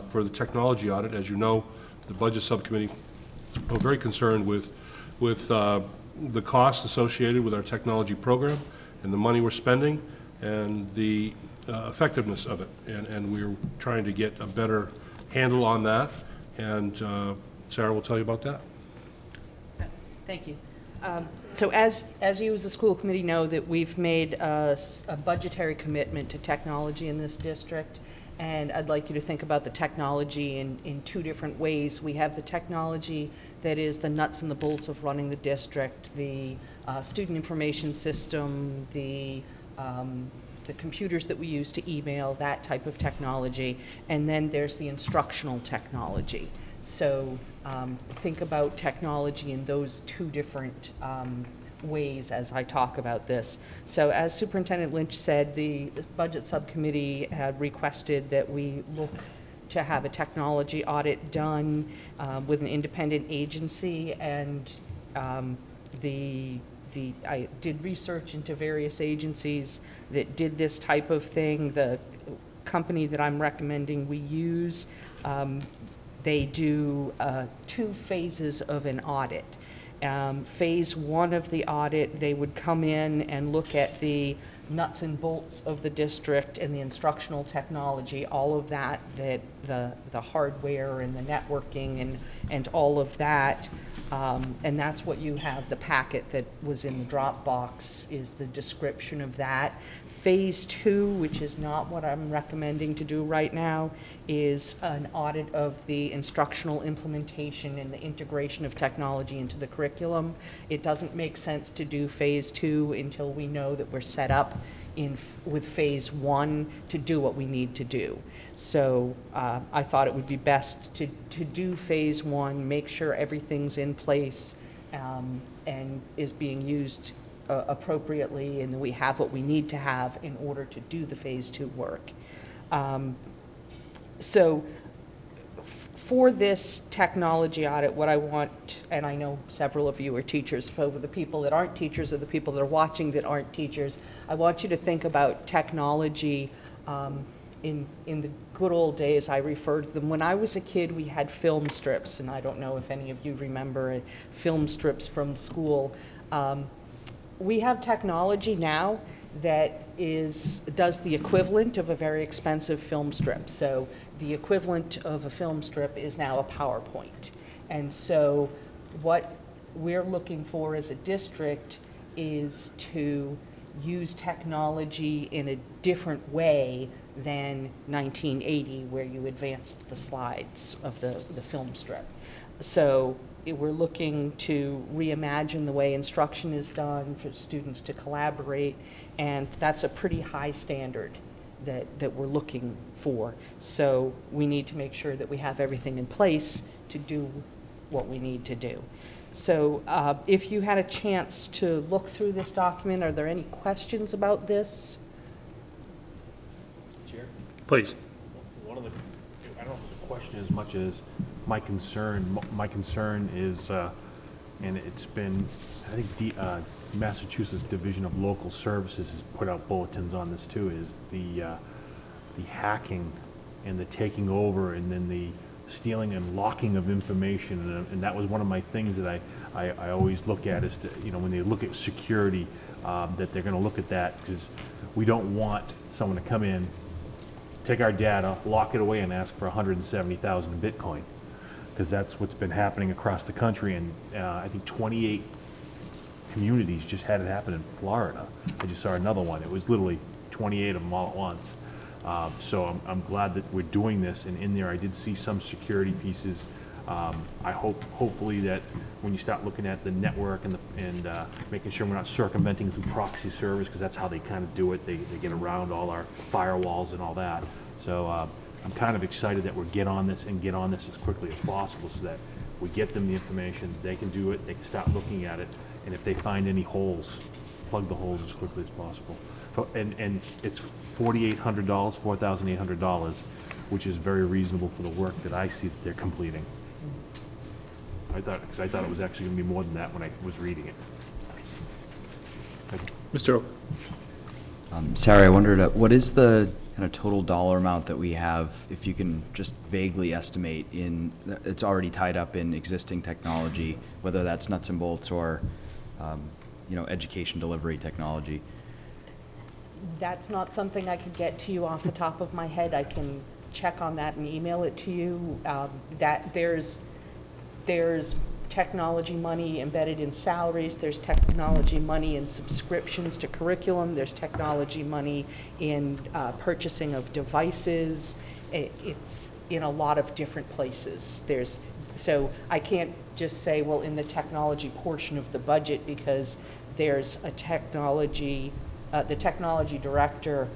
for the technology audit. As you know, the Budget Subcommittee are very concerned with the costs associated with our technology program and the money we're spending and the effectiveness of it. And we're trying to get a better handle on that, and Sarah will tell you about that. Thank you. So as you as a school committee know, that we've made a budgetary commitment to technology in this district, and I'd like you to think about the technology in two different ways. We have the technology that is the nuts and the bolts of running the district, the student information system, the computers that we use to email, that type of technology, and then there's the instructional technology. So think about technology in those two different ways as I talk about this. So as Superintendent Lynch said, the Budget Subcommittee had requested that we look to have a technology audit done with an independent agency, and I did research into various agencies that did this type of thing. The company that I'm recommending we use, they do 2 phases of an audit. Phase 1 of the audit, they would come in and look at the nuts and bolts of the district and the instructional technology, all of that, the hardware and the networking and all of that. And that's what you have, the packet that was in the Dropbox is the description of that. Phase 2, which is not what I'm recommending to do right now, is an audit of the instructional implementation and the integration of technology into the curriculum. It doesn't make sense to do Phase 2 until we know that we're set up with Phase 1 to do what we need to do. So I thought it would be best to do Phase 1, make sure everything's in place and is being used appropriately, and that we have what we need to have in order to do the Phase 2 work. So for this technology audit, what I want, and I know several of you are teachers, for the people that aren't teachers or the people that are watching that aren't teachers, I want you to think about technology in the good old days. I refer to them. When I was a kid, we had film strips, and I don't know if any of you remember film strips from school. We have technology now that does the equivalent of a very expensive film strip. So the equivalent of a film strip is now a PowerPoint. And so what we're looking for as a district is to use technology in a different way than 1980, where you advanced the slides of the film strip. So we're looking to reimagine the way instruction is done for students to collaborate, and that's a pretty high standard that we're looking for. So we need to make sure that we have everything in place to do what we need to do. So if you had a chance to look through this document, are there any questions about this? Chair? Please. One of the, I don't know if it's a question as much as my concern. My concern is, and it's been, I think Massachusetts Division of Local Services has put out bulletins on this too, is the hacking and the taking over and then the stealing and locking of information. And that was one of my things that I always look at is to, when they look at security, that they're going to look at that, because we don't want someone to come in, take our data, lock it away, and ask for 170,000 Bitcoin, because that's what's been happening across the country. And I think 28 communities just had it happen in Florida. I just saw another one. It was literally 28 of them all at once. So I'm glad that we're doing this, and in there I did see some security pieces. I hopefully that when you start looking at the network and making sure we're not circumventing through proxy servers, because that's how they kind of do it. They get around all our firewalls and all that. So I'm kind of excited that we're get on this as quickly as possible, so that we get them the information, they can do it, they can start looking at it, and if they find any holes, plug the holes as quickly as possible. So, and it's $4,800, $4,800, which is very reasonable for the work that I see that they're completing. Because I thought it was actually going to be more than that when I was reading it. Mr. Oak. Sarah, I wondered, what is the kind of total dollar amount that we have, if you can just vaguely estimate it's already tied up in existing technology, whether that's nuts and bolts or, education delivery technology? That's not something I could get to you off the top of my head. I can check on that and email it to you. That there's technology money embedded in salaries, there's technology money in subscriptions to curriculum, there's technology money in purchasing of devices. It's in a lot of different places. So I can't just say, well, in the technology portion of the budget, because there's a technology, the technology director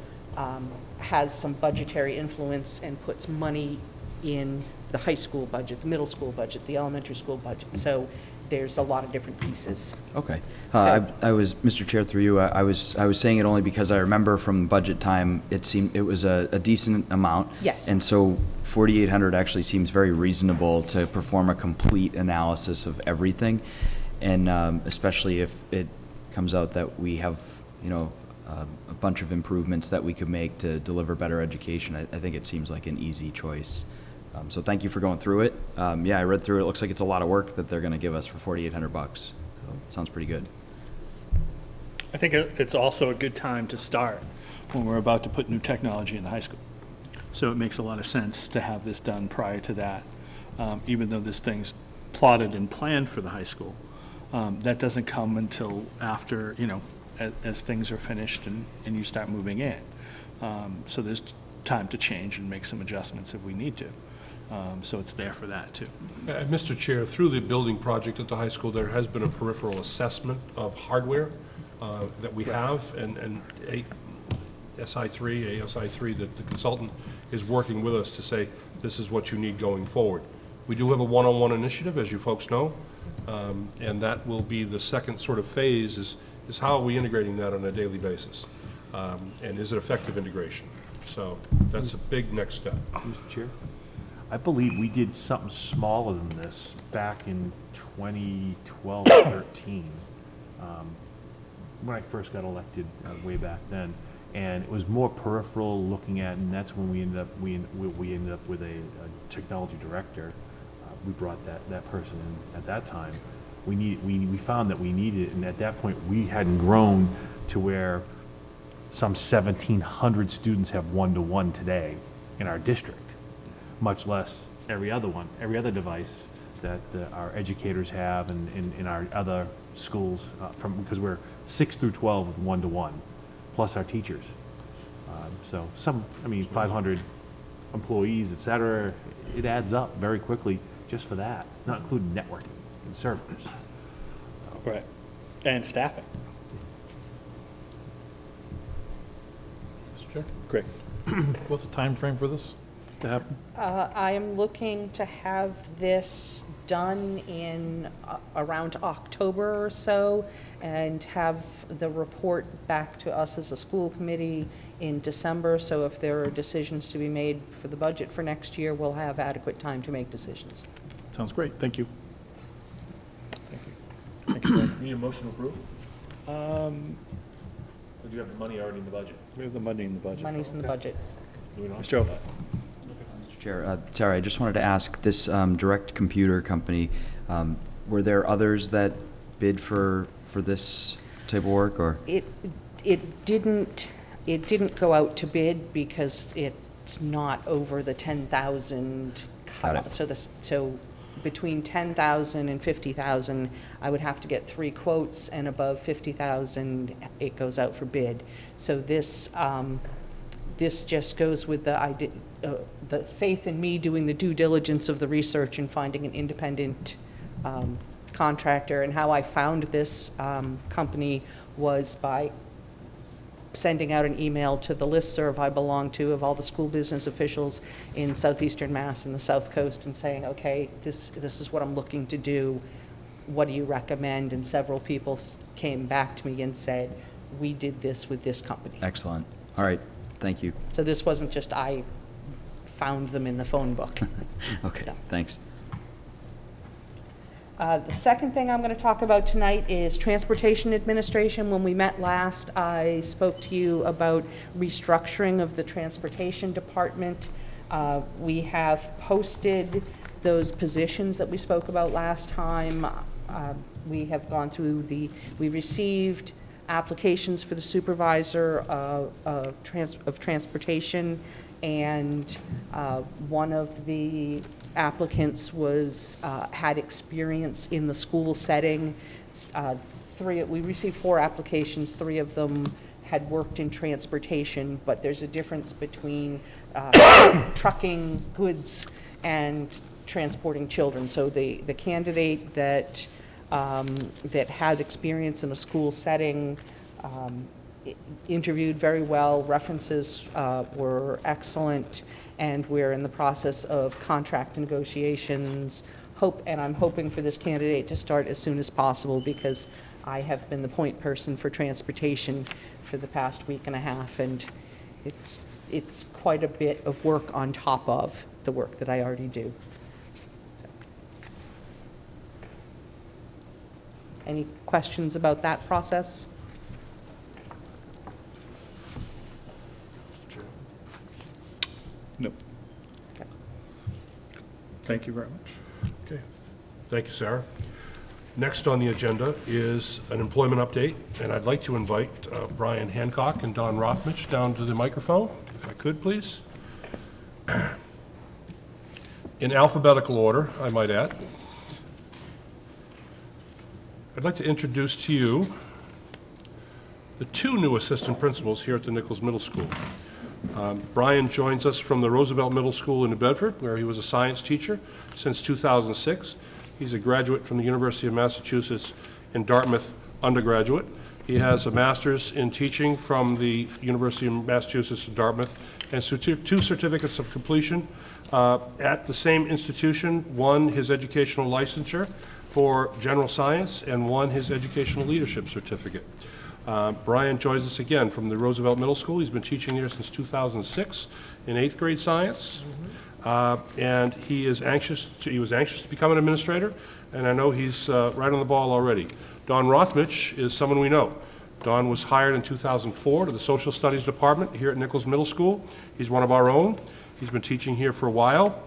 has some budgetary influence and puts money in the high school budget, the middle school budget, the elementary school budget. So there's a lot of different pieces. Okay. I was, Mr. Chair, through you, I was saying it only because I remember from budget time, it was a decent amount. Yes. And so 4,800 actually seems very reasonable to perform a complete analysis of everything. And especially if it comes out that we have, a bunch of improvements that we could make to deliver better education, I think it seems like an easy choice. So thank you for going through it. Yeah, I read through it. It looks like it's a lot of work that they're going to give us for $4,800. So it sounds pretty good. I think it's also a good time to start when we're about to put new technology in the high school. So it makes a lot of sense to have this done prior to that, even though this thing's plotted and planned for the high school. That doesn't come until after, as things are finished and you start moving in. So there's time to change and make some adjustments if we need to. So it's there for that, too. Mr. Chair, through the building project at the high school, there has been a peripheral assessment of hardware that we have, and ASI3, that the consultant is working with us to say, this is what you need going forward. We do have a one-on-one initiative, as you folks know, and that will be the second sort of phase, is how are we integrating that on a daily basis? And is it effective integration? So that's a big next step. Mr. Chair? I believe we did something smaller than this back in 2012, 13, when I first got elected way back then. And it was more peripheral looking at, and that's when we ended up with a technology director. We brought that person in at that time. We found that we needed it, and at that point we hadn't grown to where some 1,700 students have one-to-one today in our district, much less every other device that our educators have in our other schools, because we're 6 through 12 with one-to-one, plus our teachers. So 500 employees, et cetera, it adds up very quickly just for that, not including networking and servers. Right. And staffing. Mr. Chair? Great. What's the time frame for this to happen? I am looking to have this done in around October or so, and have the report back to us as a school committee in December. So if there are decisions to be made for the budget for next year, we'll have adequate time to make decisions. Sounds great. Thank you. Thank you, Brad. Need a motion to approve? Or do you have the money already in the budget? We have the money in the budget. Money's in the budget. Do we not? Mr. Oak. Mr. Chair, Sarah, I just wanted to ask, this direct computer company, were there others that bid for this type of work, or? It didn't go out to bid because it's not over the 10,000 cutoff. So between 10,000 and 50,000, I would have to get 3 quotes, and above 50,000, it goes out for bid. So this just goes with the faith in me doing the due diligence of the research and finding an independent contractor. And how I found this company was by sending out an email to the listserv I belong to of all the school business officials in southeastern Mass and the South Coast, and saying, okay, this is what I'm looking to do. What do you recommend? And several people came back to me and said, we did this with this company. Excellent. All right. Thank you. So this wasn't just I found them in the phone book. Okay, So. thanks. The second thing I'm going to talk about tonight is Transportation Administration. When we met last, I spoke to you about restructuring of the Transportation Department. We have posted those positions that we spoke about last time. We have gone through we received applications for the supervisor of transportation, and one of the applicants had experience in the school setting. We received 4 applications. 3 of them had worked in transportation, but there's a difference between trucking goods and transporting children. So the candidate that had experience in a school setting interviewed very well. References were excellent, and we're in the process of contract negotiations. And I'm hoping for this candidate to start as soon as possible, because I have been the point person for transportation for the past week and a half, and it's quite a bit of work on top of the work that I already do. So. Any questions about that process? No. Okay. Thank you very much. Okay. Thank you, Sarah. Next on the agenda is an employment update, and I'd like to invite Brian Hancock and Don Rothmich down to the microphone, if I could, please. In alphabetical order, I might add. I'd like to introduce to you the 2 new assistant principals here at the Nichols Middle School. Brian joins us from the Roosevelt Middle School in New Bedford, where he was a science teacher since 2006. He's a graduate from the University of Massachusetts in Dartmouth undergraduate. He has a master's in teaching from the University of Massachusetts in Dartmouth, and 2 certificates of completion at the same institution. One, his educational licensure for general science, and one, his educational leadership certificate. Brian joins us again from the Roosevelt Middle School. He's been teaching here since 2006 in 8th grade science. And he was anxious to become an administrator, and I know he's right on the ball already. Don Rothmich is someone we know. Don was hired in 2004 to the Social Studies Department here at Nichols Middle School. He's one of our own. He's been teaching here for a while.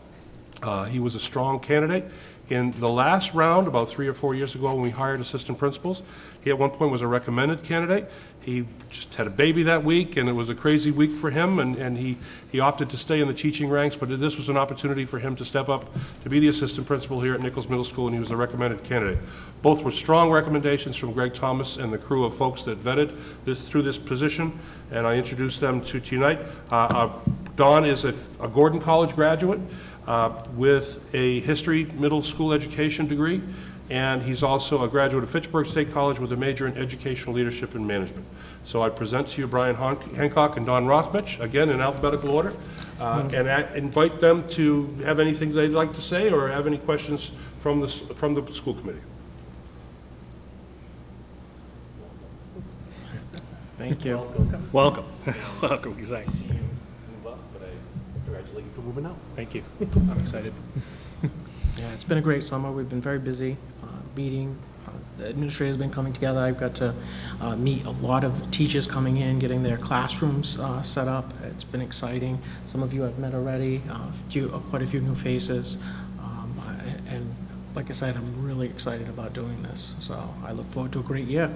He was a strong candidate. In the last round, about 3 or 4 years ago when we hired assistant principals, he at one point was a recommended candidate. He just had a baby that week, and it was a crazy week for him, and he opted to stay in the teaching ranks, but this was an opportunity for him to step up to be the assistant principal here at Nichols Middle School, and he was a recommended candidate. Both were strong recommendations from Greg Thomas and the crew of folks that vetted through this position, and I introduced them to tonight. Don is a Gordon College graduate with a history middle school education degree, and he's also a graduate of Fitchburg State College with a major in educational leadership and management. So I present to you Brian Hancock and Don Rothmich, again in alphabetical order, and invite them to have anything they'd like to say or have any questions from the school committee. Thank you. Welcome. Welcome, exactly. But I congratulate you for moving out. Thank you. I'm excited. Yeah, it's been a great summer. We've been very busy meeting. The administrator's been coming together. I've got to meet a lot of teachers coming in, getting their classrooms set up. It's been exciting. Some of you I've met already, quite a few new faces. And like I said, I'm really excited about doing this. So I look forward to a great year.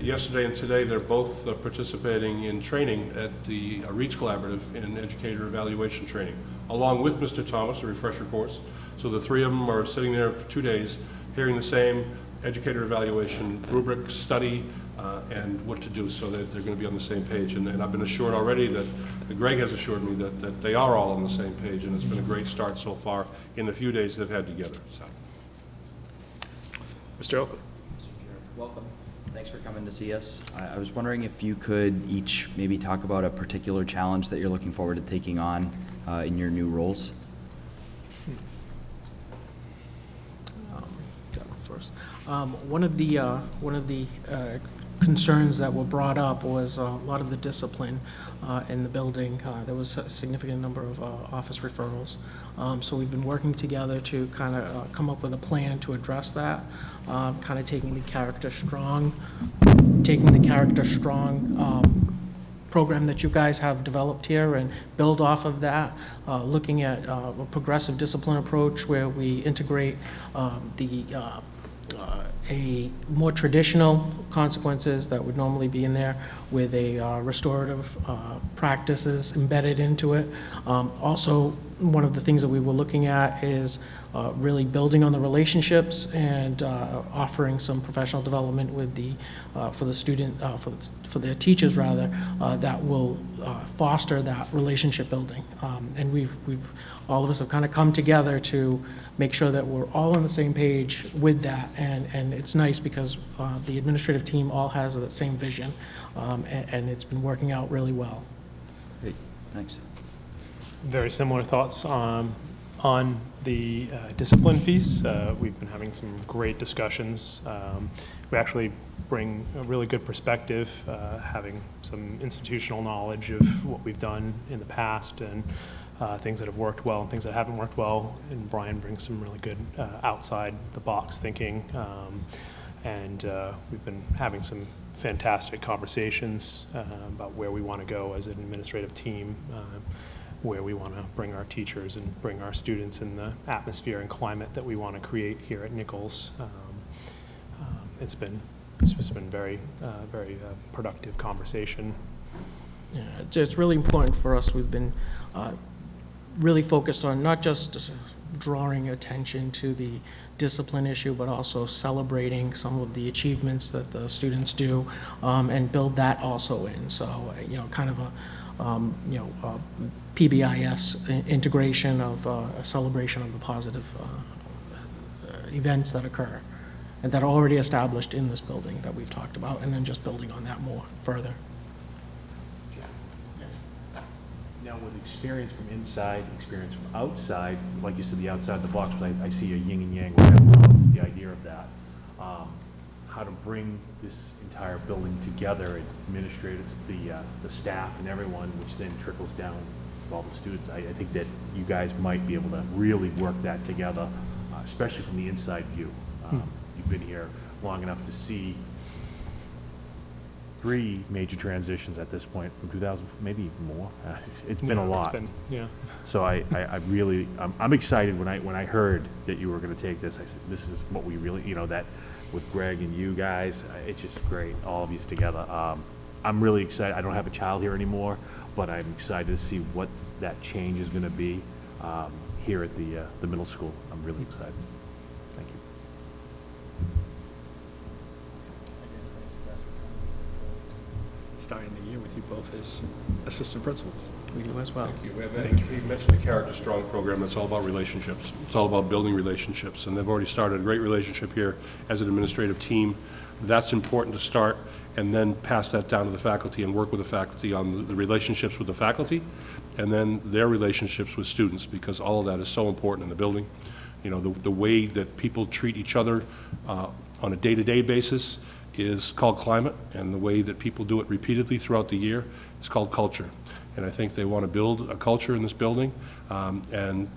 Yesterday and today, they're both participating in training at the REACH Collaborative in educator evaluation training, along with Mr. Thomas, a refresher course. So the 3 of them are sitting there for 2 days, hearing the same educator evaluation rubric, study, and what to do, so that they're going to be on the same page. And I've been assured already that Greg has assured me that they are all on the same page, and it's been a great start so far in the few days they've had together. So, Mr. Oakley. Welcome. Thanks for coming to see us. I was wondering if you could each maybe talk about a particular challenge that you're looking forward to taking on in your new roles. First, one of the concerns that were brought up was a lot of the discipline in the building. There was a significant number of office referrals. So we've been working together to kind of come up with a plan to address that, kind of taking the character strong program that you guys have developed here and build off of that, looking at a progressive discipline approach where we integrate a more traditional consequences that would normally be in there with a restorative practices embedded into it. Also, one of the things that we were looking at is really building on the relationships and offering some professional development with the for the student for the teachers rather that will foster that relationship building. And we've all of us have kind of come together to make sure that we're all on the same page with that. And it's nice because the administrative team all has the same vision, and it's been working out really well. Great, thanks. Very similar thoughts on the discipline piece. We've been having some great discussions. We actually bring a really good perspective, having some institutional knowledge of what we've done in the past and things that have worked well and things that haven't worked well. And Brian brings some really good outside the box thinking. And we've been having some fantastic conversations about where we want to go as an administrative team, where we want to bring our teachers and bring our students in the atmosphere and climate that we want to create here at Nichols. It's been very productive conversation. Yeah, it's really important for us. We've been really focused on not just drawing attention to the discipline issue, but also celebrating some of the achievements that the students do, and build that also in. So, kind of a PBIS integration of a celebration of the positive events that occur and that are already established in this building that we've talked about, and then just building on that more further. Now, with experience from inside, experience from outside, like you said, the outside of the box, but I see a yin and yang, right? I love the idea of that. How to bring this entire building together, administrators, the staff and everyone, which then trickles down to all the students. I think that you guys might be able to really work that together, especially from the inside view. You've been here long enough to see 3 major transitions at this point from 2000, maybe even more. It's been a lot. Yeah. So I'm excited when I heard that you were going to take this. I said, this is what we really, that with Greg and you guys, it's just great, all of you together. I'm really excited. I don't have a child here anymore, but I'm excited to see what that change is going to be here at the middle school. I'm really excited. Thank you. Starting the year with you both as assistant principals. We do as well. Thank you. You mentioned the Character Strong program. That's all about relationships. It's all about building relationships, and they've already started a great relationship here as an administrative team. That's important to start, and then pass that down to the faculty and work with the faculty on the relationships with the faculty, and then their relationships with students, because all of that is so important in the building. The way that people treat each other on a day-to-day basis is called climate, and the way that people do it repeatedly throughout the year is called culture. And I think they want to build a culture in this building and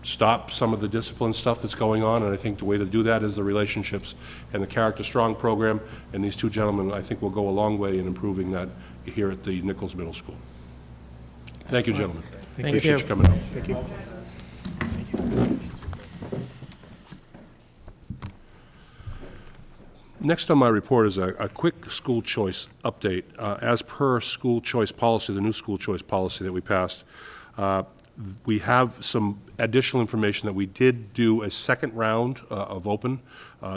stop some of the discipline stuff that's going on. And I think the way to do that is the relationships, and the Character Strong program. And these 2 gentlemen, I think, will go a long way in improving that here at the Nichols Middle School. Thank you, gentlemen. Appreciate you coming out. Thank you. Next on my report is a quick school choice update. As per school choice policy, the new school choice policy that we passed, we have some additional information that we did do a second round of open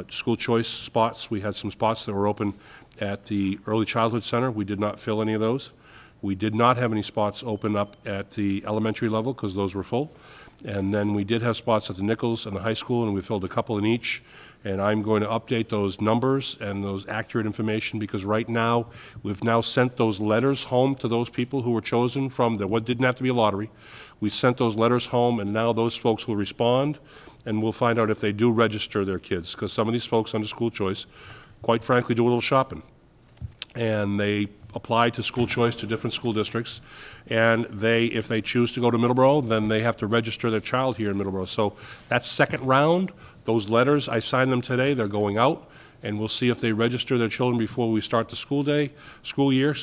school choice spots. We had some spots that were open at the Early Childhood Center. We did not fill any of those. We did not have any spots open up at the elementary level because those were full. And then we did have spots at the Nichols and the high school, and we filled a couple in each. And I'm going to update those numbers and those accurate information, because right now, we've now sent those letters home to those people who were chosen from what didn't have to be a lottery. We sent those letters home, and now those folks will respond, and we'll find out if they do register their kids, because some of these folks under school choice, quite frankly, do a little shopping. and they apply to school choice to different school districts, and if they choose to go to Middleborough, then they have to register their child here in Middleborough. So that second round, those letters, I signed them today, they're going out, and we'll see if they register their children before we start the school year,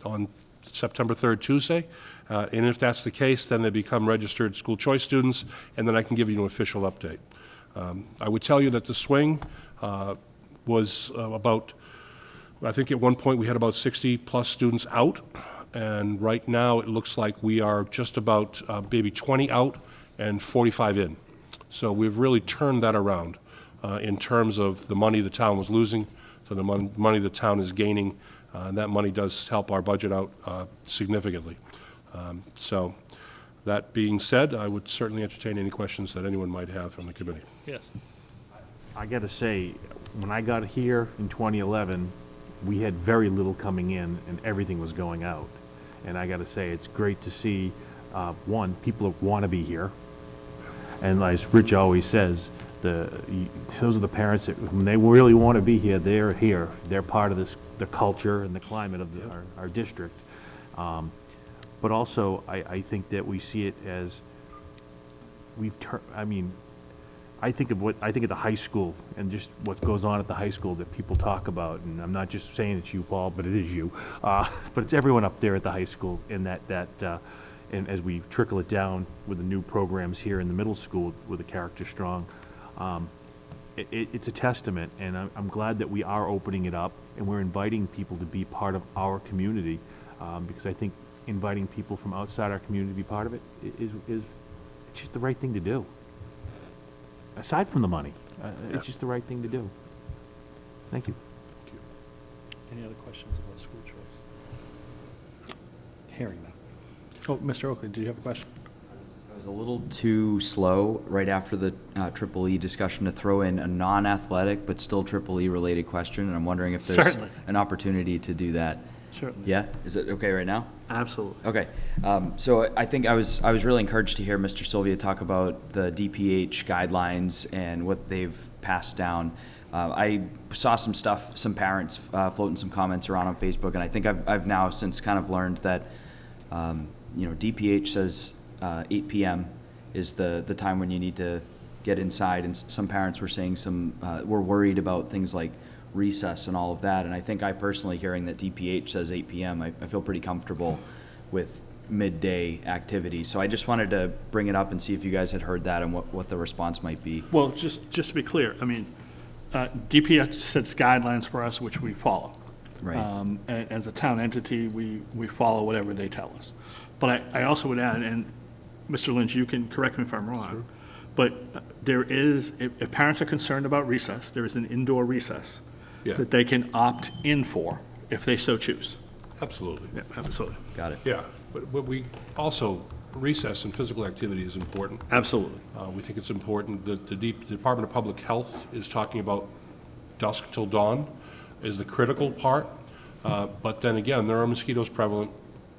on September 3rd, Tuesday. And if that's the case, then they become registered school choice students, and then I can give you an official update. I would tell you that the swing was about, I think at one point we had about 60-plus students out, and right now it looks like we are just about maybe 20 out and 45 in. So we've really turned that around in terms of the money the town was losing to the money the town is gaining. And that money does help our budget out significantly. So that being said, I would certainly entertain any questions that anyone might have from the committee. Yes. I got to say, when I got here in 2011, we had very little coming in and everything was going out. And I got to say, it's great to see, one, people want to be here. And as Rich always says, those are the parents that, when they really want to be here, they're here. They're part of the culture and the climate of our district. But also, I think that we see it as I think of the high school and just what goes on at the high school that people talk about, and I'm not just saying it's you, Paul, but it is you. But it's everyone up there at the high school, and and as we trickle it down with the new programs here in the middle school with the Character Strong, it's a testament, and I'm glad that we are opening it up and we're inviting people to be part of our community, because I think inviting people from outside our community to be part of it is just the right thing to do. Aside from the money, it's just the right thing to do. Thank you. Any other questions about school choice? Hearing none. Oh, Mr. Oakley, do you have a question? I was a little too slow right after the Triple E discussion to throw in a non-athletic but still Triple E related question, and I'm wondering if there's Certainly. an opportunity to do that. Certainly. Yeah? Is it okay right now? Absolutely. Okay. So I think I was really encouraged to hear Mr. Sylvia talk about the DPH guidelines and what they've passed down. I saw some parents floating some comments around on Facebook, and I think I've now since kind of learned that DPH says 8 p.m. is the time when you need to get inside, and some parents were saying were worried about things like recess and all of that, and I think I personally, hearing that DPH says 8 p.m., I feel pretty comfortable with midday activities. So I just wanted to bring it up and see if you guys had heard that and what the response might be. Well, just to be clear, I mean, DPS sets guidelines for us, which we follow. Right. And as a town entity, we follow whatever they tell us. But I also would add, and Mr. Lynch, you can correct me if I'm wrong, sure. But there is, if parents are concerned about recess, there is an indoor recess that they can opt in for if they so choose. Absolutely. Yeah, absolutely. Got it. Yeah, but we also, recess and physical activity is important. Absolutely. We think it's important that the Department of Public Health is talking about dusk till dawn is the critical part. But then again, there are mosquitoes prevalent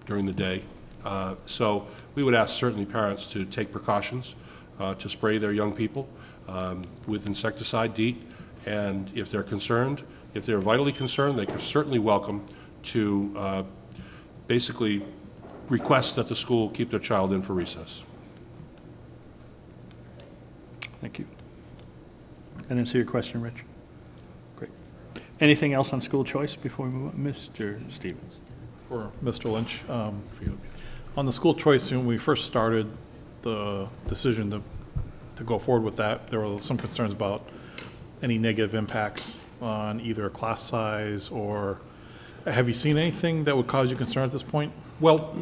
during the day. So we would ask certainly parents to take precautions to spray their young people with insecticide, DEET. And if they're concerned, if they're vitally concerned, they are certainly welcome to basically request that the school keep their child in for recess. Thank you. That answer your question, Rich? Great. Anything else on school choice before we move on? Mr. Stevens. For Mr. Lynch, on the school choice, when we first started the decision to go forward with that, there were some concerns about any negative impacts on either class size, or have you seen anything that would cause you concern at this point? Well,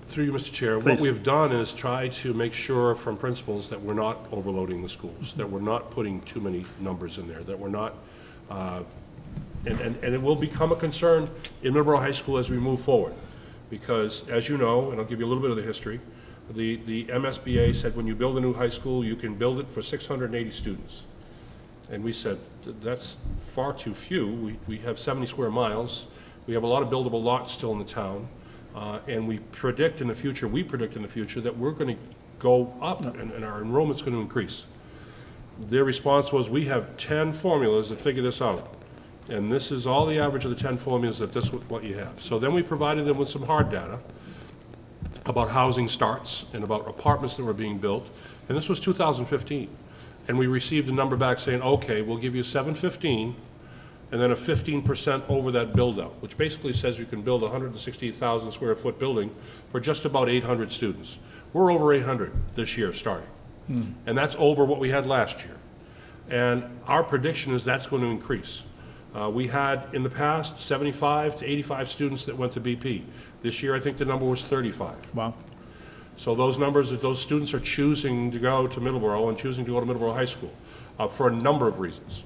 through you, Mr. Chair, Please. what we've done is try to make sure from principals that we're not overloading the schools, that we're not putting too many numbers in there, that we're not, and it will become a concern in Middleborough High School as we move forward. Because, as you know, and I'll give you a little bit of the history, the MSBA said when you build a new high school, you can build it for 680 students. And we said, that's far too few. We have 70 square miles. We have a lot of buildable lots still in the town. And we predict in the future that we're going to go up and our enrollment's going to increase. Their response was, we have 10 formulas that figure this out. And this is all the average of the 10 formulas that this is what you have. So then we provided them with some hard data about housing starts and about apartments that were being built. And this was 2015. And we received a number back saying, okay, we'll give you 715 and then a 15% over that build-out, which basically says you can build a 160,000 square foot building for just about 800 students. We're over 800 this year starting. And that's over what we had last year. And our prediction is that's going to increase. We had, in the past, 75 to 85 students that went to BP. This year, I think the number was 35. Wow. So those numbers, those students are choosing to go to Middleborough and choosing to go to Middleborough High School for a number of reasons.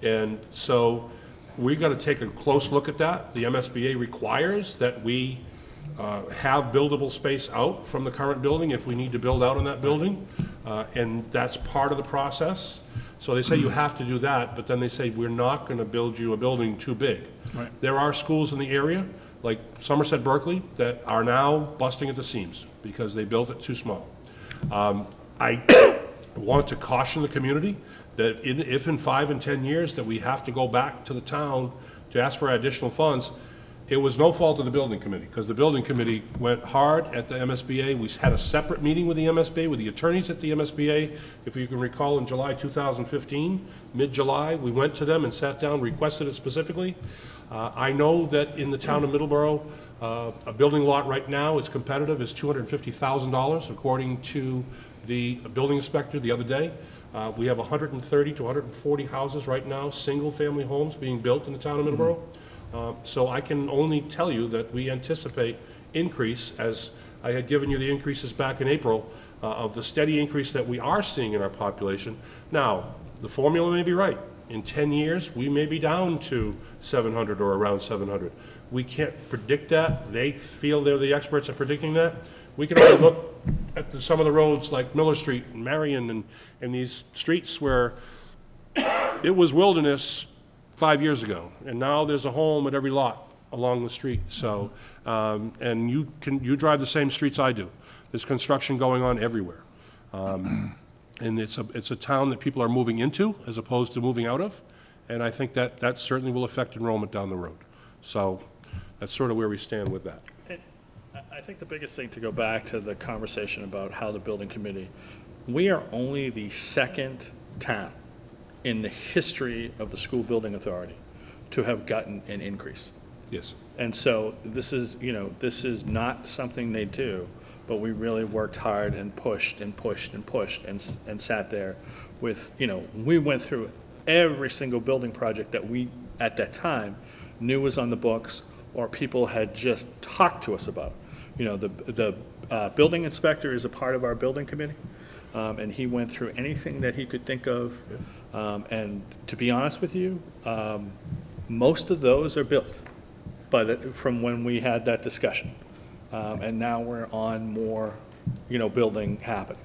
And so we've got to take a close look at that. The MSBA requires that we have buildable space out from the current building if we need to build out in that building. And that's part of the process. So they say you have to do that, but then they say we're not going to build you a building too big. Right. There are schools in the area, like Somerset Berkeley, that are now busting at the seams because they built it too small. I want to caution the community that if in 5 and 10 years that we have to go back to the town to ask for additional funds, it was no fault of the building committee, because the building committee went hard at the MSBA. We had a separate meeting with the MSBA, with the attorneys at the MSBA. If you can recall, in July 2015, mid-July, we went to them and sat down, requested it specifically. I know that in the town of Middleborough, a building lot right now is competitive, is $250,000, according to the building inspector the other day. We have 130 to 140 houses right now, single-family homes being built in the town of Middleborough. So I can only tell you that we anticipate increase, as I had given you the increases back in April, of the steady increase that we are seeing in our population. Now, the formula may be right. In 10 years, we may be down to 700 or around 700. We can't predict that. They feel they're the experts at predicting that. We can only look at some of the roads like Miller Street and Marion and these streets where it was wilderness 5 years ago, and now there's a home at every lot along the street. So, and you drive the same streets I do. There's construction going on everywhere. And it's a town that people are moving into as opposed to moving out of, and I think that certainly will affect enrollment down the road. So that's sort of where we stand with that. I think the biggest thing, to go back to the conversation about how the building committee, we are only the second town in the history of the school building authority to have gotten an increase. Yes. And so this is, this is not something they do, but we really worked hard and pushed and pushed and pushed and sat there with, we went through every single building project that we, at that time, knew was on the books or people had just talked to us about. The building inspector is a part of our building committee, and he went through anything that he could think of. And to be honest with you, most of those are built, but from when we had that discussion. And now we're on more, building happen.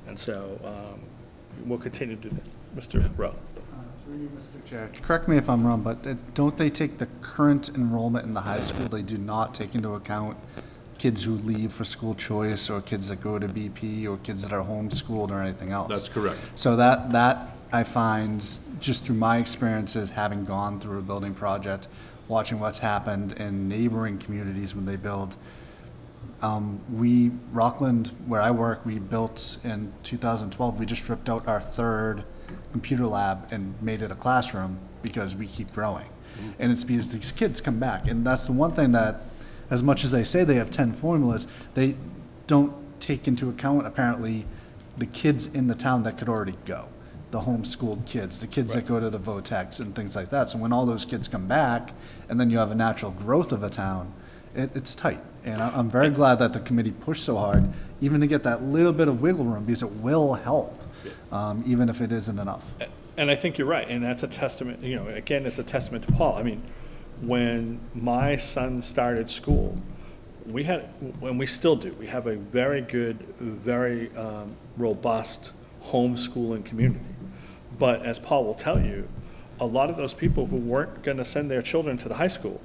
And so we'll continue to do that. Mr. Rowe. Through you, Mr. Chair. Correct me if I'm wrong, but don't they take the current enrollment in the high school? They do not take into account kids who leave for school choice or kids that go to BP or kids that are homeschooled or anything else. That's correct. So that I find, just through my experiences, having gone through a building project, watching what's happened in neighboring communities when they build. Rockland, where I work, we built in 2012, we just ripped out our third computer lab and made it a classroom because we keep growing. And it's because these kids come back. And that's the one thing that, as much as they say they have 10 formulas, they don't take into account, apparently, the kids in the town that could already go. The homeschooled kids, the kids that go to the VOTEX and things like that. So when all those kids come back, and then you have a natural growth of a town, it's tight. And I'm very glad that the committee pushed so hard, even to get that little bit of wiggle room, because it will help, even if it isn't enough. And I think you're right, and that's a testament, again, it's a testament to Paul. I mean, when my son started school, we had, and we still do, we have a very good, very robust homeschooling community. But as Paul will tell you, a lot of those people who weren't going to send their children to the high school,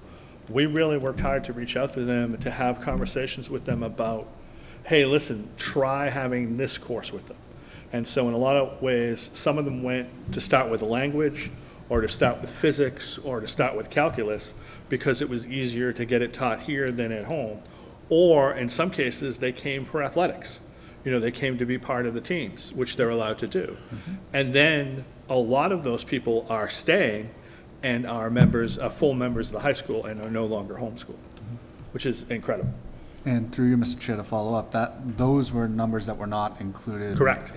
we really worked hard to reach out to them, to have conversations with them about, hey, listen, try having this course with them. And so in a lot of ways, some of them went to start with the language, or to start with physics, or to start with calculus, because it was easier to get it taught here than at home. Or in some cases, they came for athletics. They came to be part of the teams, which they're allowed to do. And then a lot of those people are staying and are members, full members of the high school, and are no longer homeschooled, which is incredible. And through you, Mr. Chair, to follow up, those were numbers that were not included Correct.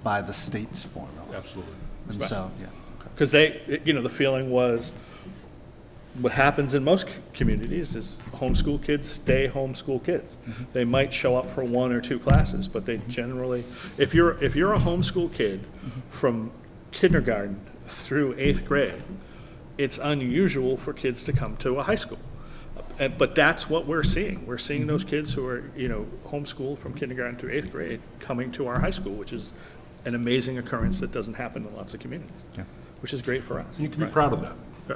by the state's formula. Absolutely. And so, yeah. Because the feeling was, what happens in most communities is homeschool kids stay homeschool kids. They might show up for 1 or 2 classes, but they generally, if you're a homeschool kid from kindergarten through 8th grade, it's unusual for kids to come to a high school. But that's what we're seeing. We're seeing those kids who are, homeschooled from kindergarten through 8th grade coming to our high school, which is an amazing occurrence that doesn't happen in lots of communities, which is great for us. You can be proud of that.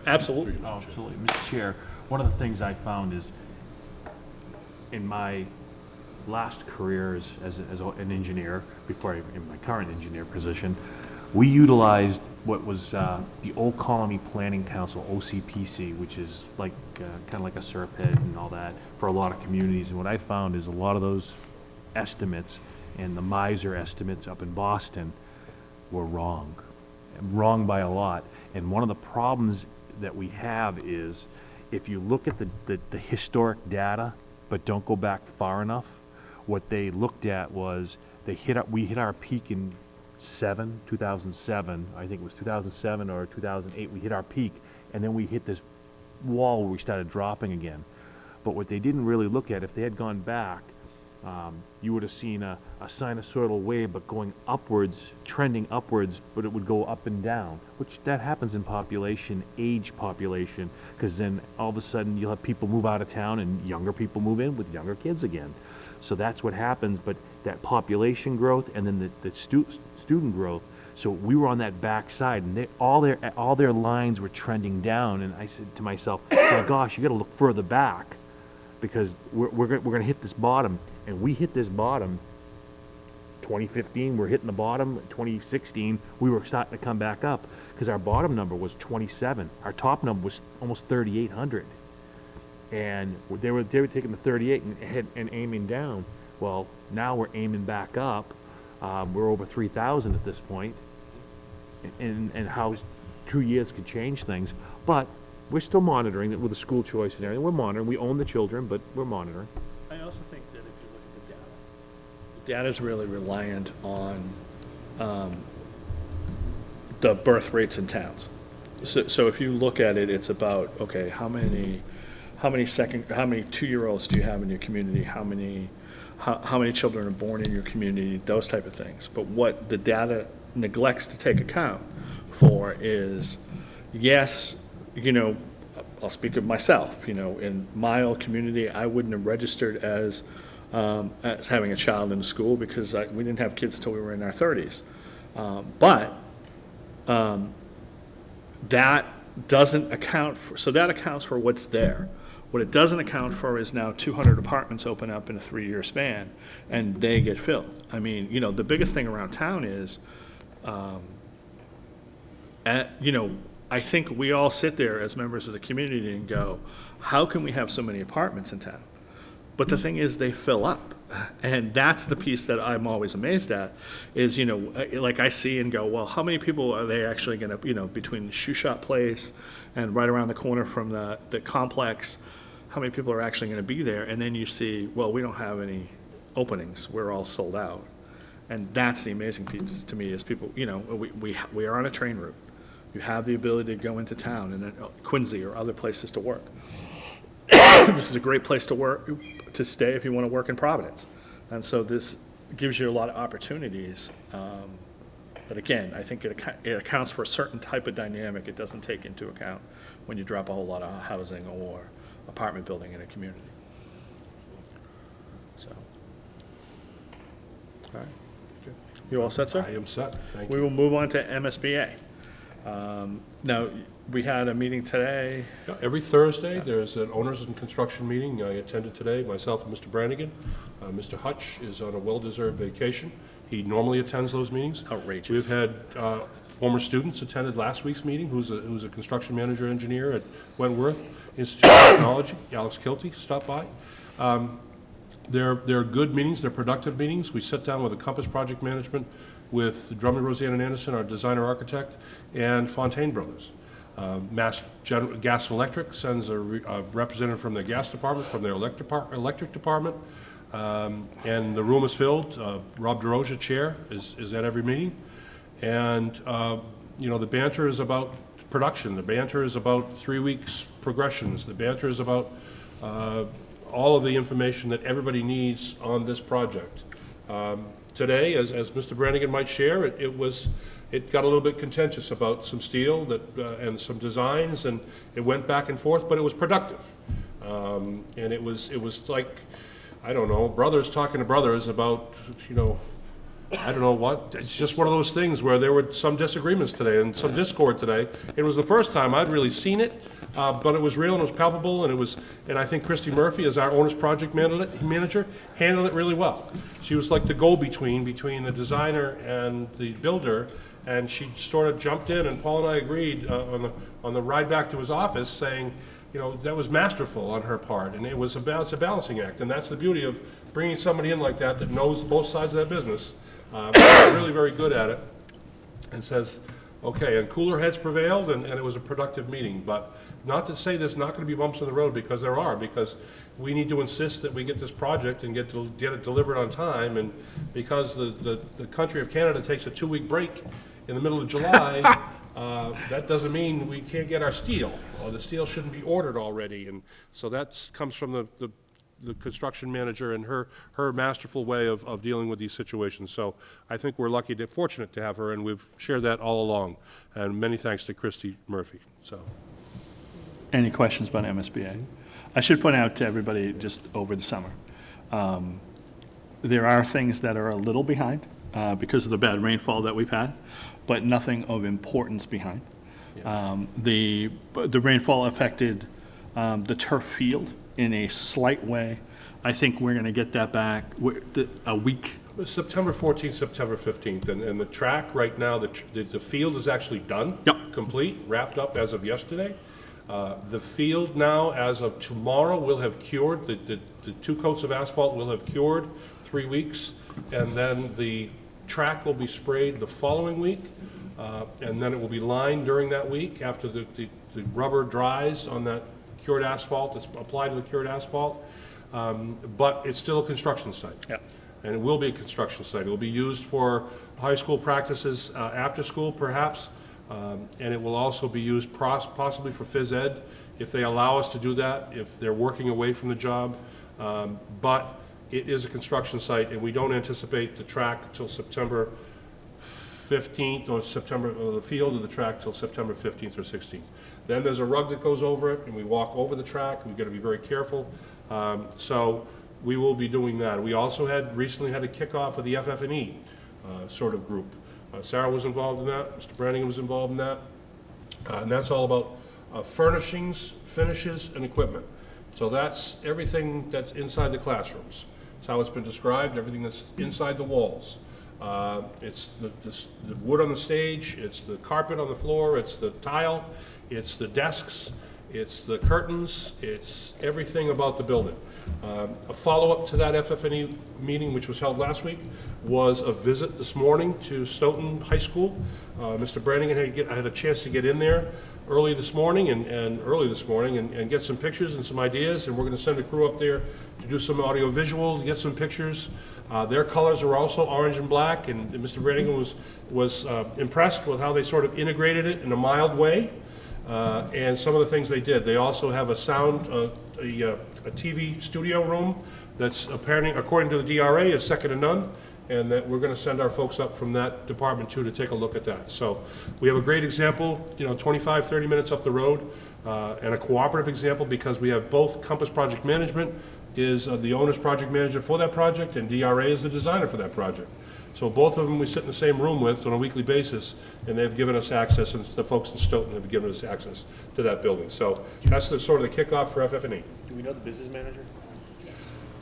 Absolutely. Oh, absolutely. Mr. Chair, one of the things I found is, in my last career as an engineer, in my current engineer position, we utilized what was the Old Colony Planning Council, OCPC, which is like kind of like a SERP and all that for a lot of communities. And what I found is a lot of those estimates and the miser estimates up in Boston were wrong by a lot. And one of the problems that we have is, if you look at the historic data but don't go back far enough, what they looked at was we hit our peak in 2007, I think it was 2007 or 2008, we hit our peak, and then we hit this wall where we started dropping again. But what they didn't really look at, if they had gone back, you would have seen a sinusoidal wave, but going upwards, trending upwards, but it would go up and down, which that happens in age population, because then all of a sudden you'll have people move out of town and younger people move in with younger kids again. So that's what happens, but that population growth and then the student growth. So we were on that back side, and all their lines were trending down, and I said to myself, oh gosh, you got to look further back, because we're going to hit this bottom. And we hit this bottom 2015, we're hitting the bottom. 2016, we were starting to come back up, because our bottom number was 27. Our top number was almost 3,800. And they were taking the 38 and aiming down. Well, now we're aiming back up. We're over 3,000 at this point. And how 2 years could change things. But we're still monitoring it with the school choice and everything. We're monitoring. We own the children, but we're monitoring. I also think that if you look at the data is really reliant on the birth rates in towns. So if you look at it, it's about, okay, how many 2-year-olds do you have in your community? How many children are born in your community? Those type of things. But what the data neglects to take account for is, yes, I'll speak of myself, in my old community, I wouldn't have registered as having a child in the school, because we didn't have kids till we were in our 30s. But that doesn't account for, so that accounts for what's there. What it doesn't account for is now 200 apartments open up in a 3-year span, and they get filled. I mean, the biggest thing around town is, I think we all sit there as members of the community and go, how can we have so many apartments in town? But the thing is, they fill up. And that's the piece that I'm always amazed at, is, like I see and go, well, how many people are they actually going to, between the shoe shop place and right around the corner from the complex, how many people are actually going to be there? And then you see, well, we don't have any openings. We're all sold out. And that's the amazing piece to me, is people, we are on a train route. You have the ability to go into town and then Quincy or other places to work. This is a great place to work, to stay if you want to work in Providence. And so this gives you a lot of opportunities. But again, I think it accounts for a certain type of dynamic it doesn't take into account when you drop a whole lot of housing or apartment building in a community. So, all right. You all set, sir? I am set, thank you. We will move on to MSBA. Now, we had a meeting today. Yeah, every Thursday, there's an owners and construction meeting. I attended today, myself and Mr. Brannigan. Mr. Hutch is on a well-deserved vacation. He normally attends those meetings. Outrageous. We've had former students attended last week's meeting, who's a construction manager engineer at Wentworth Institute of Technology. Alex Kilty stopped by. They're good meetings, they're productive meetings. We sit down with the Compass Project Management, with Drummond, Roseanne, and Anderson, our designer architect, and Fontaine Brothers. Mass Gas and Electric sends a representative from their gas department, from their electric department, and the room is filled. Rob DeRosa, chair, is at every meeting. And, you know, the banter is about production. The banter is about 3 weeks progressions. The banter is about all of the information that everybody needs on this project. Today, as Mr. Brannigan might share, it got a little bit contentious about some steel and some designs, and it went back and forth, but it was productive. And it was like, I don't know, brothers talking to brothers about, you know, I don't know what. It's just one of those things where there were some disagreements today and some discord today. It was the first time I'd really seen it, but it was real and it was palpable, and I think Christy Murphy, as our owner's project manager, handled it really well. She was like the go-between between the designer and the builder, and she sort of jumped in, and Paul and I agreed on the ride back to his office, saying, you know, that was masterful on her part, and it's a balancing act, and that's the beauty of bringing somebody in like that knows both sides of that business. Really very good at it, and says, okay, and cooler heads prevailed, and it was a productive meeting. But not to say there's not going to be bumps in the road, because there are, because we need to insist that we get this project and get it delivered on time, and because the country of Canada takes a 2-week break in the middle of July, that doesn't mean we can't get our steel, or the steel shouldn't be ordered already, and so that comes from the construction manager and her masterful way of dealing with these situations. So I think we're fortunate to have her, and we've shared that all along. And many thanks to Christy Murphy. So, Any questions about MSBA? I should point out to everybody, just over the summer, there are things that are a little behind because of the bad rainfall that we've had, but nothing of importance behind. The rainfall affected the turf field in a slight way. I think we're going to get that back a week. September 14th, September 15th, and the track right now, the field is actually done, complete, wrapped up as of yesterday. The field now, as of tomorrow, will have cured. The 2 coats of asphalt will have cured 3 weeks, and then the track will be sprayed the following week, and then it will be lined during that week after the rubber dries on that cured asphalt. It's applied to the cured asphalt, but it's still a construction site. Yep. And it will be a construction site. It will be used for high school practices after school, perhaps, and it will also be used possibly for phys ed if they allow us to do that, if they're working away from the job. But it is a construction site, and we don't anticipate the track until September 15th, or the field of the track till September 15th or 16th. Then there's a rug that goes over it, and we walk over the track. We've got to be very careful. So we will be doing that. We also recently had a kickoff of the FF&E sort of group. Sarah was involved in that. Mr. Brannigan was involved in that. And that's all about furnishings, finishes, and equipment. So that's everything that's inside the classrooms. It's how it's been described, everything that's inside the walls. It's the wood on the stage, it's the carpet on the floor, it's the tile, it's the desks, it's the curtains, it's everything about the building. A follow-up to that FF&E meeting, which was held last week, was a visit this morning to Stoughton High School. Mr. Brannigan had a chance to get in there early this morning and get some pictures and some ideas, and we're going to send a crew up there to do some audio visuals, get some pictures. Their colors are also orange and black, and Mr. Brannigan was impressed with how they sort of integrated it in a mild way, and some of the things they did. They also have a TV studio room that's apparently, according to the DRA, is second to none, and that we're going to send our folks up from that department too to take a look at that. So we have a great example, 25, 30 minutes up the road, and a cooperative example, because we have both Compass Project Management is the owner's project manager for that project, and DRA is the designer for that project. So both of them we sit in the same room with on a weekly basis, and they've given us access, and the folks in Stoughton have given us access to that building. So that's sort of the kickoff for FF&E. Do we know the business manager?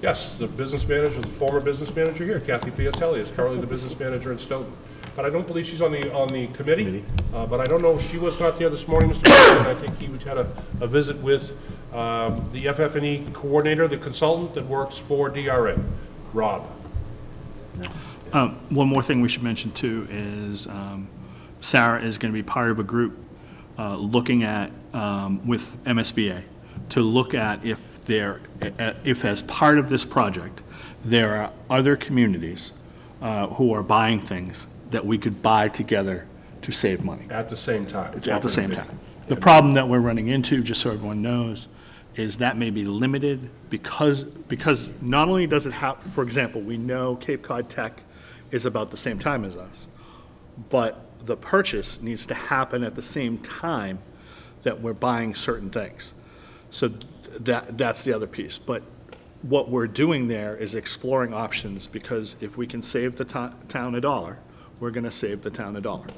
Yes, the business manager, the former business manager here, Kathy Piatelli, is currently the business manager in Stoughton. but I don't believe she's on the committee. But I don't know, she was not there this morning, Mr. President. I think he had a visit with the FF&E coordinator, the consultant that works for DRA, Rob. One more thing we should mention too is Sarah is going to be part of a group looking at, with MSBA, to look at if as part of this project, there are other communities who are buying things that we could buy together to save money. At the same time. At the same time. The problem that we're running into, just so everyone knows, is that may be limited because not only does it have, for example, we know Cape Cod Tech is about the same time as us, but the purchase needs to happen at the same time that we're buying certain things. So that's the other piece. But what we're doing there is exploring options, because if we can save the town $1, we're going to save the town $1.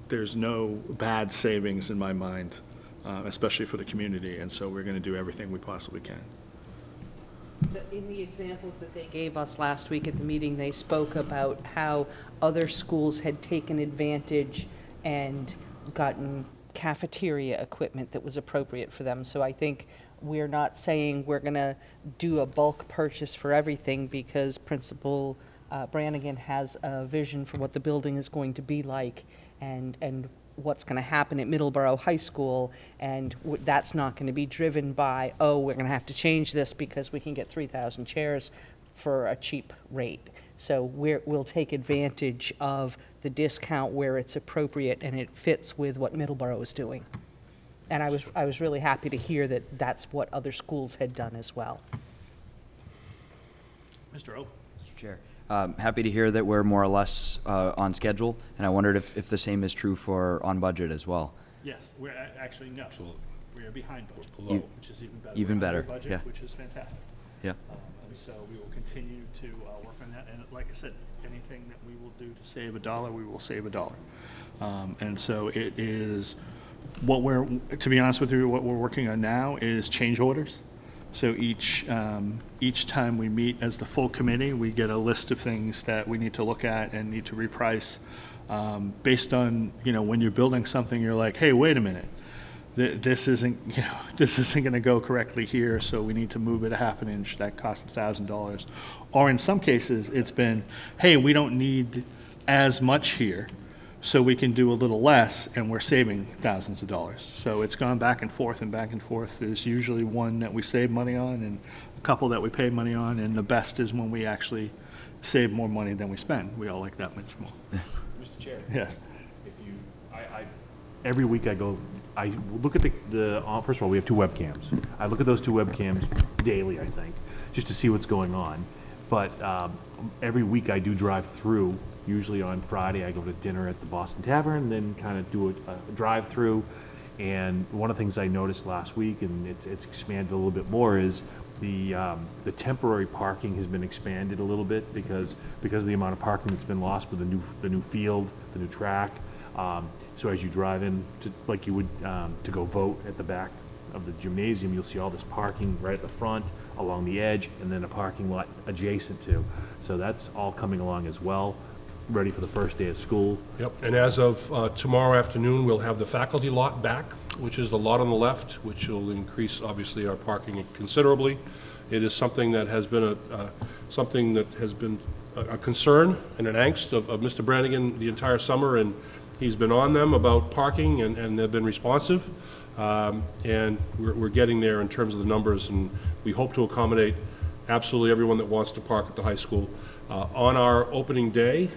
There's no bad savings in my mind, especially for the community, and so we're going to do everything we possibly can. So in the examples that they gave us last week at the meeting, they spoke about how other schools had taken advantage and gotten cafeteria equipment that was appropriate for them. So I think we're not saying we're going to do a bulk purchase for everything, because Principal Brannigan has a vision for what the building is going to be like and what's going to happen at Middleborough High School, and that's not going to be driven by, oh, we're going to have to change this because we can get 3,000 chairs for a cheap rate. So we'll take advantage of the discount where it's appropriate and it fits with what Middleborough is doing. And I was really happy to hear that that's what other schools had done as well. Mr. O. Mr. Chair. Happy to hear that we're more or less on schedule, and I wondered if the same is true for on budget as well. Yes, we're actually, no. Absolutely. We are behind budget, which is even better. Even We're better, under budget, yeah. which is fantastic. Yeah. So we will continue to work on that, and like I said, anything that we will do to save $1, we will save $1. And so it is, to be honest with you, what we're working on now is change orders. So each time we meet as the full committee, we get a list of things that we need to look at and need to reprice based on, when you're building something, you're like, hey, wait a minute, this isn't going to go correctly here, so we need to move it a half an inch. That costs $1,000. Or in some cases, it's been, hey, we don't need as much here, so we can do a little less, and we're saving thousands of dollars. So it's gone back and forth and back and forth. There's usually one that we save money on and a couple that we pay money on, and the best is when we actually save more money than we spend. We all like that much more. Mr. Chair. Yes. Every week I look at first of all, we have 2 webcams. I look at those 2 webcams daily, I think, just to see what's going on. But every week I do drive through. Usually on Friday, I go to dinner at the Boston Tavern, then kind of do a drive-through. And one of the things I noticed last week, and it's expanded a little bit more, is the temporary parking has been expanded a little bit because of the amount of parking that's been lost with the new field, the new track. So as you drive in, like you would to go vote at the back of the gymnasium, you'll see all this parking right at the front, along the edge, and then a parking lot adjacent to. So that's all coming along as well, ready for the first day of school. Yep, and as of tomorrow afternoon, we'll have the faculty lot back, which is the lot on the left, which will increase, obviously, our parking considerably. It is something that has been a concern and an angst of Mr. Brannigan the entire summer, and he's been on them about parking, and they've been responsive. And we're getting there in terms of the numbers, and we hope to accommodate absolutely everyone that wants to park at the high school. On our opening day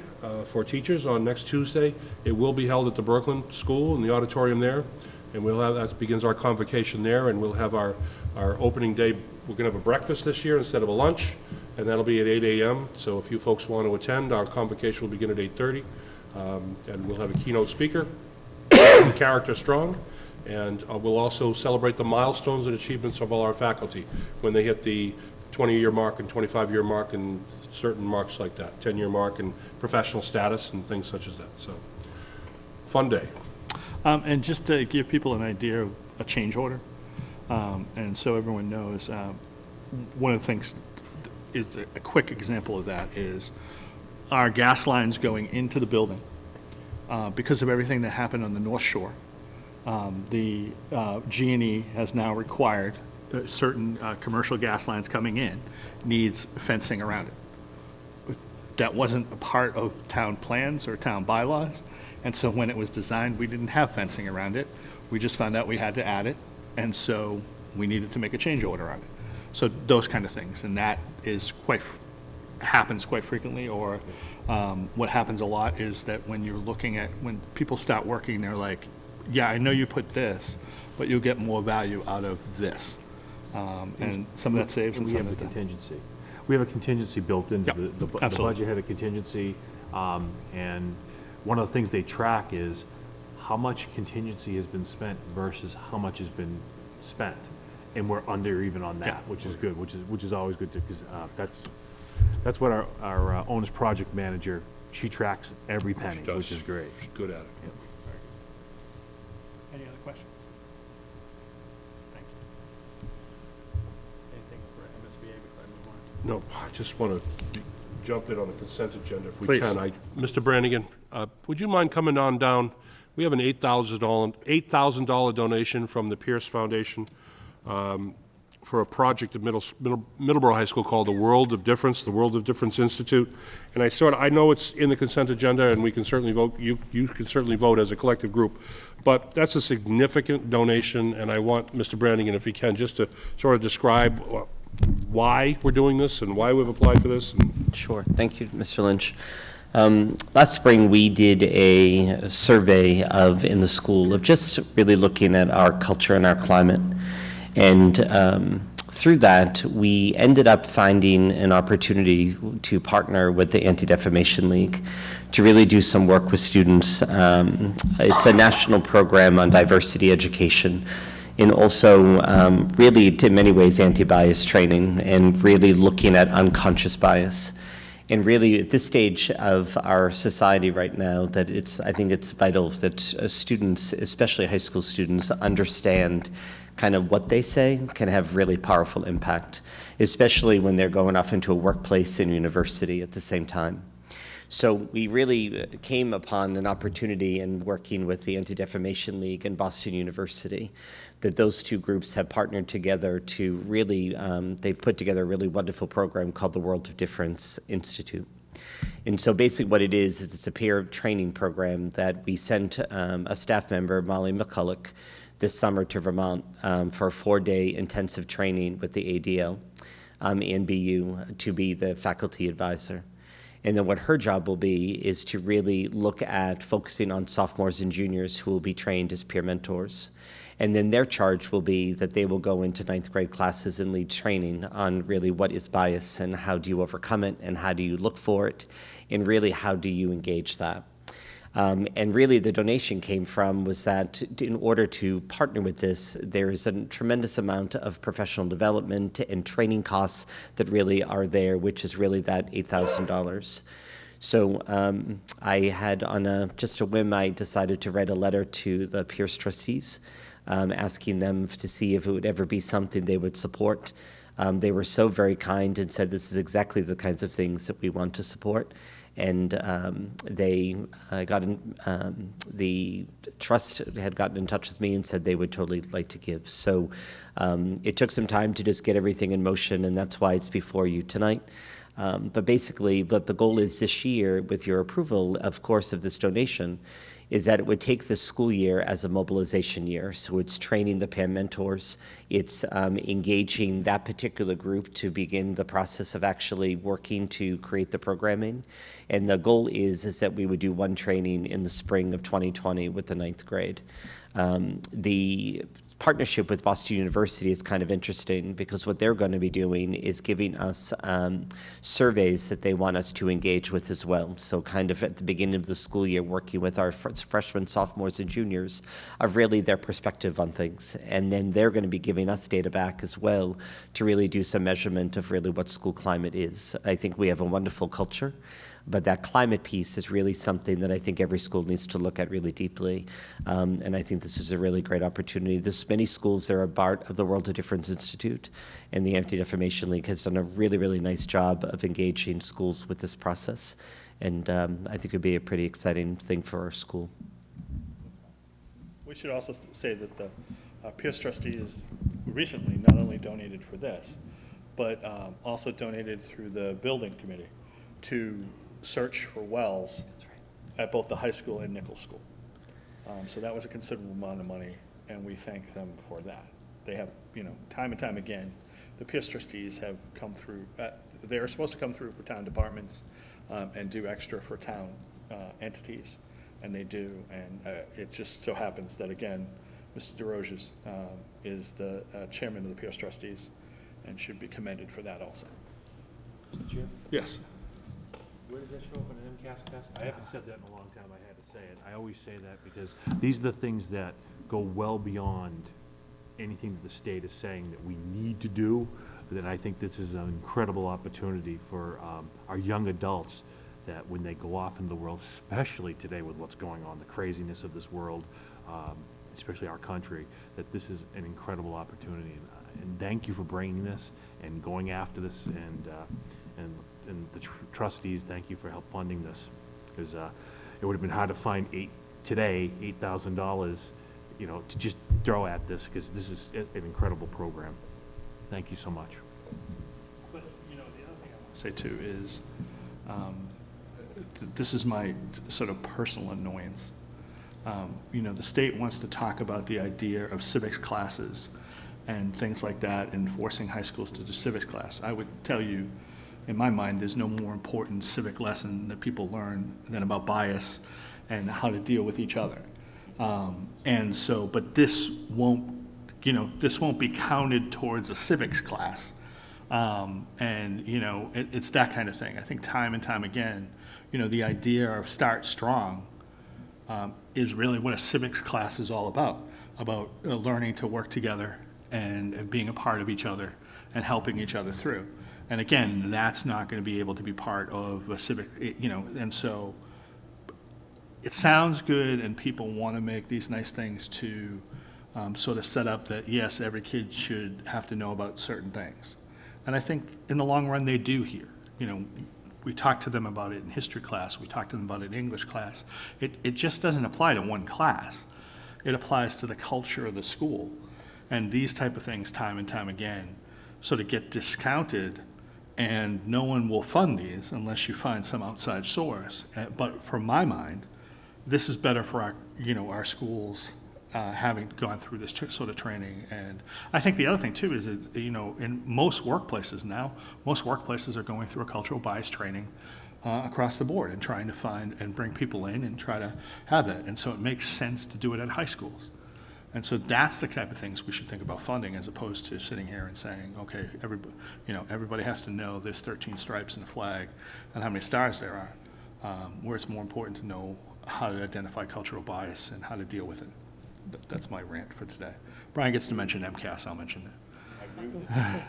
for teachers on next Tuesday, it will be held at the Brooklyn School in the auditorium there, and that begins our convocation there, and we'll have our opening day. We're going to have a breakfast this year instead of a lunch, and that'll be at 8 a.m. So if you folks want to attend, our convocation will begin at 8:30, and we'll have a keynote speaker, Character Strong, and we'll also celebrate the milestones and achievements of all our faculty when they hit the 20-year mark and 25-year mark and certain marks like that, 10-year mark and professional status and things such as that. So, fun day. And just to give people an idea of a change order, and so everyone knows, one of the things is a quick example of that is our gas lines going into the building, because of everything that happened on the North Shore, the G&E has now required certain commercial gas lines coming in needs fencing around it. That wasn't a part of town plans or town bylaws, and so when it was designed, we didn't have fencing around it. We just found out we had to add it, and so we needed to make a change order on it. So those kind of things, and that is happens quite frequently, or what happens a lot is that when you're looking at, when people start working, they're like, yeah, I know you put this, but you'll get more value out of this. And some of that saves and we some have of a that. contingency. We have a contingency built into the absolutely. budget had a contingency, and one of the things they track is how much contingency has been spent versus how much has been spent, and we're under even on that, which is good, which is always good because that's what our owner's project manager, she tracks every penny, which is great. She's good at it. Yep. Any other questions? Thank you. Anything for MSBA before I move on? No, I just want to jump in on the consent agenda if we Please. can. Mr. Brannigan, would you mind coming on down? We have an $8,000 donation from the Pierce Foundation for a project at Middleborough High School called the World of Difference Institute. And I know it's in the consent agenda, and we can certainly vote. You can certainly vote as a collective group, but that's a significant donation. And I want Mr. Brannigan, if he can, just to sort of describe why we're doing this and why we've applied for this. Sure. Thank you, Mr. Lynch. Last spring, we did a survey in the school of just really looking at our culture and our climate. And through that, we ended up finding an opportunity to partner with the Anti-Defamation League to really do some work with students. It's a national program on diversity education, and also really, in many ways, anti-bias training, and really looking at unconscious bias. And really, at this stage of our society right now, that I think it's vital that students, especially high school students, understand kind of what they say can have really powerful impact, especially when they're going off into a workplace and university at the same time. So we really came upon an opportunity in working with the Anti-Defamation League and Boston University, that those two groups have partnered together to really, they've put together a really wonderful program called the World of Difference Institute. And so basically what it is it's a peer training program that we sent a staff member, Molly McCulloch, this summer to Vermont for a 4-day intensive training with the ADL and BU to be the faculty advisor. And then what her job will be is to really look at focusing on sophomores and juniors who will be trained as peer mentors. And then their charge will be that they will go into 9th grade classes and lead training on really what is bias and how do you overcome it and how do you look for it and really how do you engage that. And really the donation came from was that in order to partner with this, there is a tremendous amount of professional development and training costs that really are there, which is really that $8,000. So I had just a whim, I decided to write a letter to the Pierce trustees, asking them to see if it would ever be something they would support. They were so very kind and said this is exactly the kinds of things that we want to support. And the trust had gotten in touch with me and said they would totally like to give. So it took some time to just get everything in motion, and that's why it's before you tonight. But basically, what the goal is this year, with your approval, of course, of this donation, is that it would take the school year as a mobilization year. So it's training the peer mentors, it's engaging that particular group to begin the process of actually working to create the programming. And the goal is that we would do one training in the spring of 2020 with the 9th grade. The partnership with Boston University is kind of interesting because what they're going to be doing is giving us surveys that they want us to engage with as well. So kind of at the beginning of the school year, working with our freshmen, sophomores, and juniors of really their perspective on things. And then they're going to be giving us data back as well to really do some measurement of really what school climate is. I think we have a wonderful culture. But that climate piece is really something that I think every school needs to look at really deeply. And I think this is a really great opportunity. There's many schools that are a part of the World of Difference Institute, and the Anti-Defamation League has done a really, really nice job of engaging schools with this process. And I think it'd be a pretty exciting thing for our school. We should also say that the Pierce trustees recently not only donated for this, but also donated through the building committee to search for wells at both the high school and Nichols School. So that was a considerable amount of money, and we thank them for that. They have, time and time again, the Pierce trustees have come through, they're supposed to come through for town departments and do extra for town entities, and they do. And it just so happens that, again, Mr. DeRoche is the chairman of the Pierce trustees and should be commended for that also. Mr. Chair? Yes. Where does that show up in an MCAS test? I haven't said that in a long time, I had to say it. I always say that because these are the things that go well beyond anything that the state is saying that we need to do. But then I think this is an incredible opportunity for our young adults, that when they go off into the world, especially today with what's going on, the craziness of this world, especially our country, that this is an incredible opportunity. And thank you for bringing this and going after this, and the trustees, thank you for help funding this, because it would have been hard to find $8,000, to just throw at this, because this is an incredible program. Thank you so much. But, the other thing I want to say too is, this is my sort of personal annoyance. The state wants to talk about the idea of civics classes and things like that, and forcing high schools to do civics class. I would tell you, in my mind, there's no more important civic lesson that people learn than about bias and how to deal with each other. But this won't be counted towards a civics class. It's that kind of thing. I think time and time again, the idea of start strong is really what a civics class is all about learning to work together and being a part of each other and helping each other through. And again, that's not going to be able to be part of a civic, and so it sounds good, and people want to make these nice things to sort of set up that, yes, every kid should have to know about certain things. And I think in the long run, they do here. We talked to them about it in history class. We talked to them about it in English class. It just doesn't apply to one class. It applies to the culture of the school. And these type of things, time and time again, sort of get discounted, and no one will fund these unless you find some outside source. But from my mind, this is better for our schools having gone through this sort of training. And I think the other thing too is, in most workplaces now, most workplaces are going through a cultural bias training across the board and trying to find and bring people in and try to have that. And so it makes sense to do it at high schools. And so that's the type of things we should think about funding, as opposed to sitting here and saying, okay, everybody has to know there's 13 stripes in a flag and how many stars there are, where it's more important to know how to identify cultural bias and how to deal with it. That's my rant for today. Brian gets to mention MCAS, I'll mention that.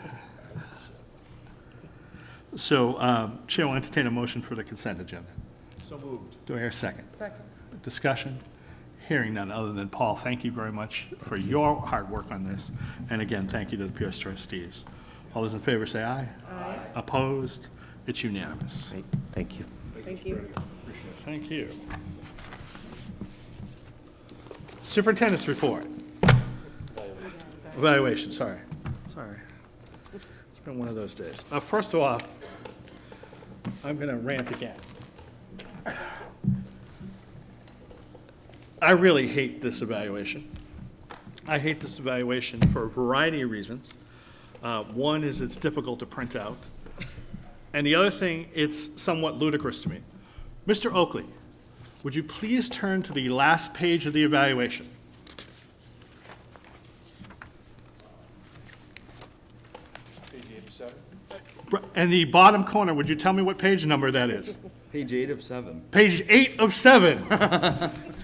So, Chair will entertain a motion for the consent agenda. So moved. Do I hear a second? Second. Discussion? Hearing none other than Paul, thank you very much for your hard work on this. And again, thank you to the Pierce trustees. All those in favor say aye. Aye. Opposed? It's unanimous. Great. Thank you. Thank you. Thank you. Superintendent's report. Evaluation, sorry. It's been one of those days. First off, I'm going to rant again. I really hate this evaluation. I hate this evaluation for a variety of reasons. One is it's difficult to print out. And the other thing, it's somewhat ludicrous to me. Mr. Oakley, would you please turn to the last page of the evaluation? Page 87. And the bottom corner, would you tell me what page number that is? Page 8 of 7. Page 8 of 7.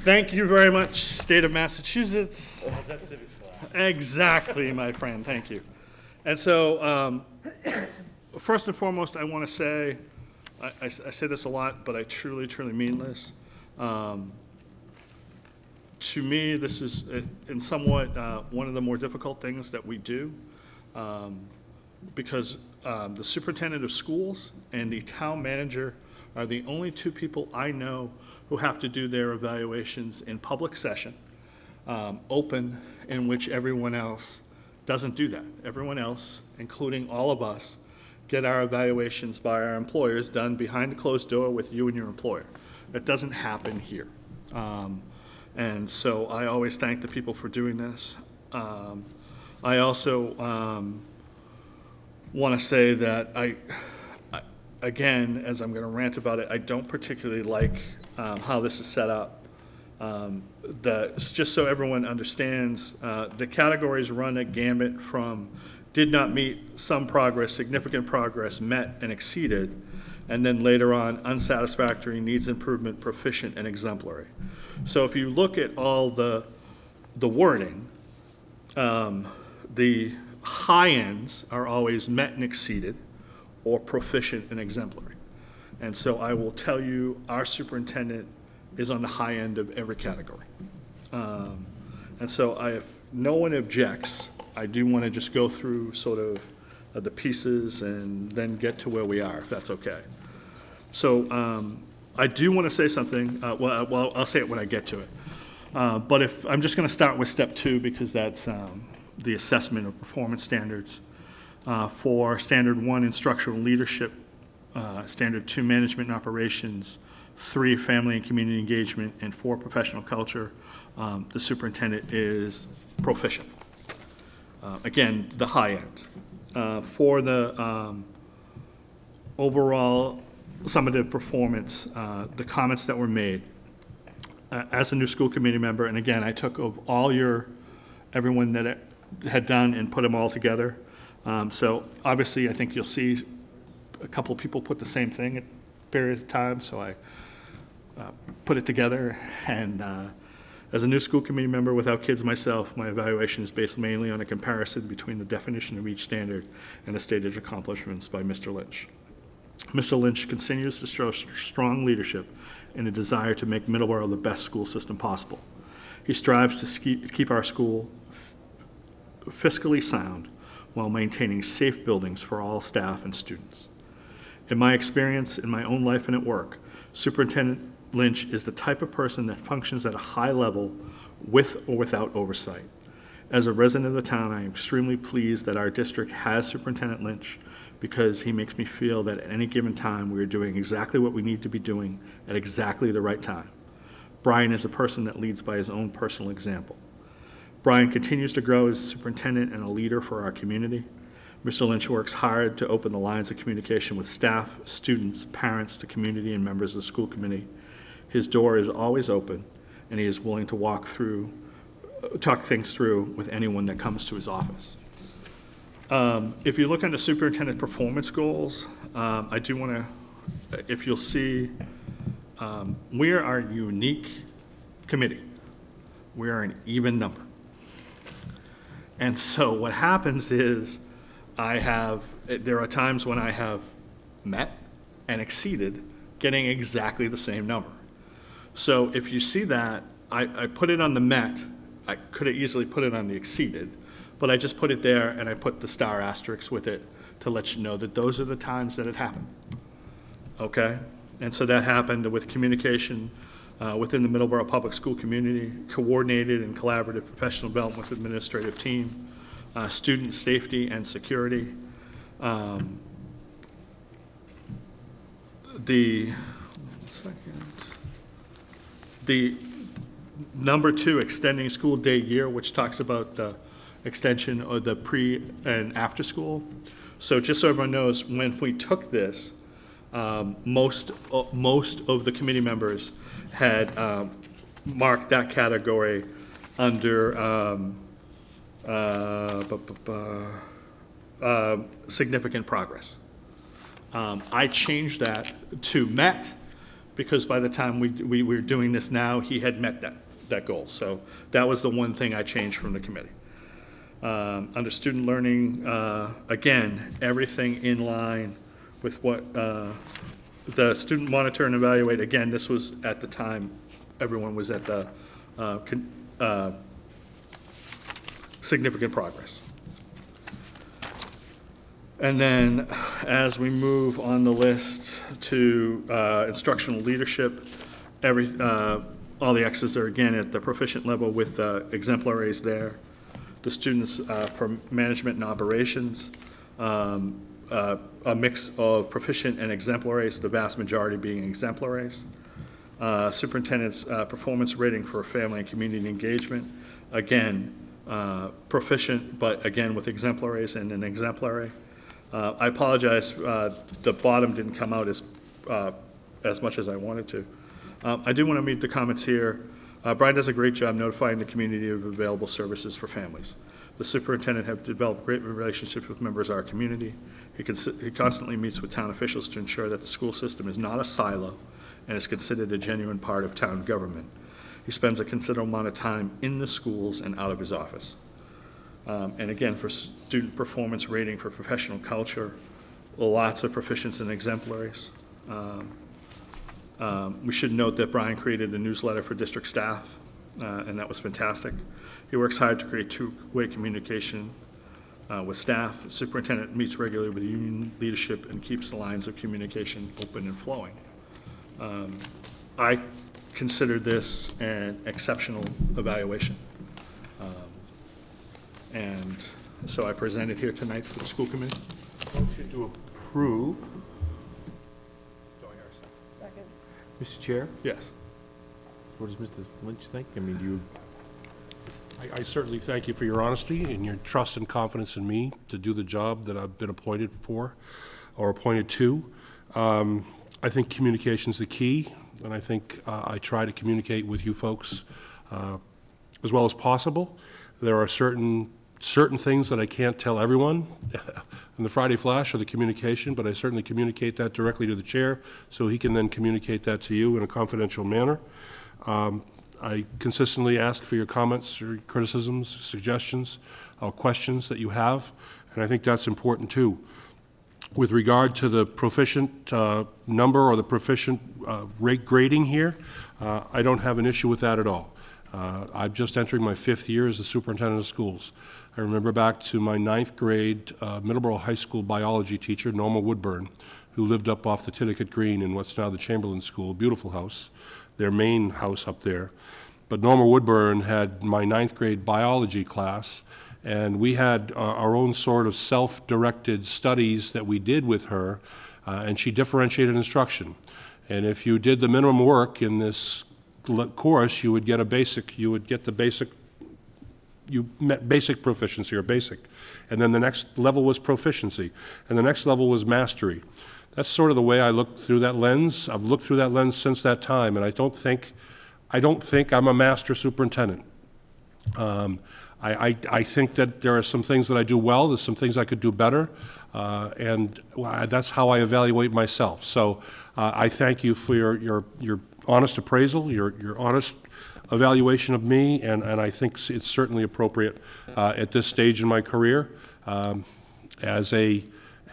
Thank you very much, State of Massachusetts. That's civics class. Exactly, my friend, thank you. And so, first and foremost, I want to say, I say this a lot, but I truly, truly mean this. To me, this is in somewhat one of the more difficult things that we do, because the superintendent of schools and the town manager are the only two people I know who have to do their evaluations in public session, open, in which everyone else doesn't do that. Everyone else, including all of us, get our evaluations by our employers done behind a closed door with you and your employer. That doesn't happen here. And so I always thank the people for doing this. I also want to say that again, as I'm going to rant about it, I don't particularly like how this is set up. Just so everyone understands, the categories run a gamut from did not meet, some progress, significant progress, met and exceeded, and then later on, unsatisfactory, needs improvement, proficient, and exemplary. So if you look at all the wording, the high ends are always met and exceeded, or proficient and exemplary. And so I will tell you, our superintendent is on the high end of every category. And so if no one objects, I do want to just go through sort of the pieces and then get to where we are, if that's okay. So I do want to say something. Well, I'll say it when I get to it. But if I'm just going to start with step 2, because that's the assessment of performance standards. For standard 1, instructional leadership, standard 2, management and operations, 3, family and community engagement, and 4, professional culture, the superintendent is proficient. Again, the high end. For the overall summative performance, the comments that were made, as a new school committee member, and again, I took of everyone that had done and put them all together. So obviously, I think you'll see a couple of people put the same thing at various times, so I put it together. And as a new school committee member without kids myself, my evaluation is based mainly on a comparison between the definition of each standard and the stated accomplishments by Mr. Lynch. Mr. Lynch continues to show strong leadership and a desire to make Middleborough the best school system possible. He strives to keep our school fiscally sound while maintaining safe buildings for all staff and students. In my experience, in my own life and at work, Superintendent Lynch is the type of person that functions at a high level with or without oversight. As a resident of the town, I am extremely pleased that our district has Superintendent Lynch, because he makes me feel that at any given time we are doing exactly what we need to be doing at exactly the right time. Brian is a person that leads by his own personal example. Brian continues to grow as superintendent and a leader for our community. Mr. Lynch works hard to open the lines of communication with staff, students, parents, the community, and members of the school committee. His door is always open, and he is willing to talk things through with anyone that comes to his office. If you look under superintendent performance goals, I do want to, if you'll see, we are our unique committee. We are an even number. And so what happens is there are times when I have met and exceeded getting exactly the same number. So if you see that, I put it on the met. I could have easily put it on the exceeded, but I just put it there and I put the star asterisk with it to let you know that those are the times that it happened. Okay? And so that happened with communication within the Middleborough public school community, coordinated and collaborative professional development with the administrative team, student safety and security. The number 2, extending school day year, which talks about the extension of the pre and after school. So just so everyone knows, when we took this, most of the committee members had marked that category under significant progress. I changed that to met, because by the time we were doing this now, he had met that goal. So that was the one thing I changed from the committee. Under student learning, again, everything in line with what the student monitor and evaluate. Again, this was at the time everyone was at the significant progress. And then as we move on the list, to instructional leadership. All the X's are again at the proficient level with exemplaries there. The students from management and operations, a mix of proficient and exemplaries, the vast majority being exemplaries. Superintendent's performance rating for family and community engagement, again, proficient, but again with exemplaries and an exemplary. I apologize, the bottom didn't come out as much as I wanted to. I do want to meet the comments here. Brian does a great job notifying the community of available services for families. The superintendent has developed great relationships with members of our community. He constantly meets with town officials to ensure that the school system is not a silo and is considered a genuine part of town government. He spends a considerable amount of time in the schools and out of his office. And again, for student performance rating for professional culture, lots of proficiency and exemplaries. We should note that Brian created a newsletter for district staff, and that was fantastic. He works hard to create two-way communication with staff. The superintendent meets regularly with union leadership and keeps the lines of communication open and flowing. I consider this an exceptional evaluation. And so I present it here tonight for the school committee. Motion to approve. Second. Mr. Chair, Yes. what does Mr. Lynch think? I mean, do you? I certainly thank you for your honesty and your trust and confidence in me to do the job that I've been appointed for or appointed to. I think communication's the key, and I think I try to communicate with you folks as well as possible. There are certain things that I can't tell everyone in the Friday Flash or the communication, but I certainly communicate that directly to the chair so he can then communicate that to you in a confidential manner. I consistently ask for your comments or criticisms, suggestions, or questions that you have, and I think that's important too. With regard to the proficient number or the proficient rate grading here, I don't have an issue with that at all. I'm just entering my 5th year as the superintendent of schools. I remember back to my 9th grade Middleborough High School biology teacher, Norma Woodburn, who lived up off the Titicut Green in what's now the Chamberlain School, beautiful house, their main house up there. But Norma Woodburn had my 9th grade biology class, and we had our own sort of self-directed studies that we did with her, and she differentiated instruction. And if you did the minimum work in this course, you met basic proficiency or basic. And then the next level was proficiency, and the next level was mastery. That's sort of the way I look through that lens. I've looked through that lens since that time, and I don't think I'm a master superintendent. I think that there are some things that I do well, there's some things I could do better, and that's how I evaluate myself. So I thank you for your honest appraisal, your honest evaluation of me, and I think it's certainly appropriate at this stage in my career.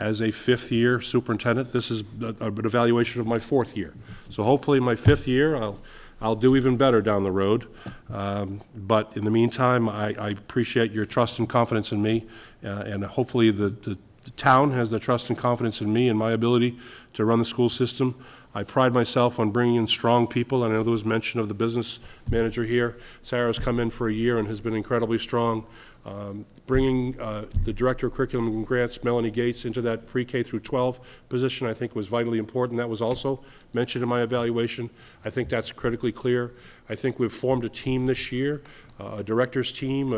As a 5th year superintendent, this is an evaluation of my 4th year. So hopefully in my 5th year, I'll do even better down the road. But in the meantime, I appreciate your trust and confidence in me, and hopefully the town has the trust and confidence in me and my ability to run the school system. I pride myself on bringing in strong people. I know there was mention of the business manager here. Sarah's come in for a year and has been incredibly strong. Bringing the Director of Curriculum and Grants, Melanie Gates, into that pre-K through 12 position, I think was vitally important. That was also mentioned in my evaluation. I think that's critically clear. I think we've formed a team this year, a director's team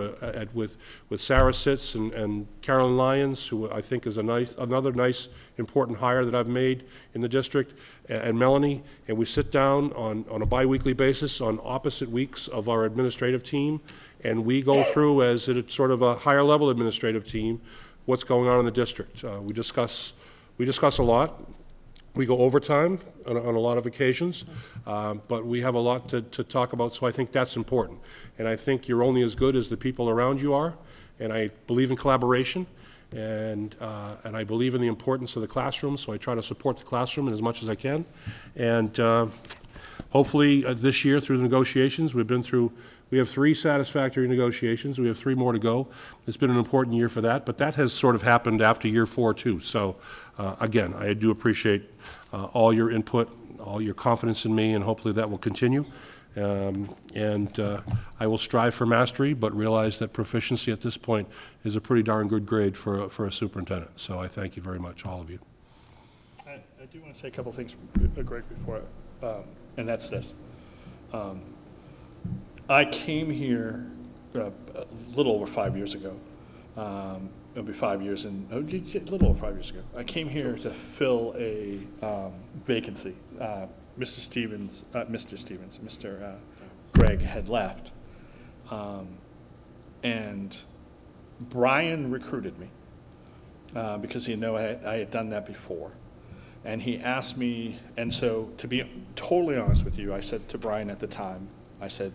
with Sarah Sitz and Carolyn Lyons, who I think is another nice, important hire that I've made in the district, and Melanie, and we sit down on a bi-weekly basis on opposite weeks of our administrative team, and we go through, as it's sort of a higher level administrative team, what's going on in the district. We discuss a lot. We go overtime on a lot of occasions, but we have a lot to talk about, so I think that's important. And I think you're only as good as the people around you are, and I believe in collaboration, and I believe in the importance of the classroom, so I try to support the classroom as much as I can. And hopefully this year through the negotiations, we've been through We have 3 satisfactory negotiations. We have 3 more to go. It's been an important year for that, but that has sort of happened after year 4 too. So again, I do appreciate all your input, all your confidence in me, and hopefully that will continue. I will strive for mastery, but realize that proficiency at this point is a pretty darn good grade for a superintendent. So I thank you very much, all of you. I do want to say a couple things, Greg, before, and that's this. I came here a little over 5 years ago. It'll be 5 years and a little over 5 years ago. I came here to fill a vacancy. Mr. Greg had left, and Brian recruited me because he knew I had done that before. And he asked me, and so to be totally honest with you, I said to Brian at the time, I said,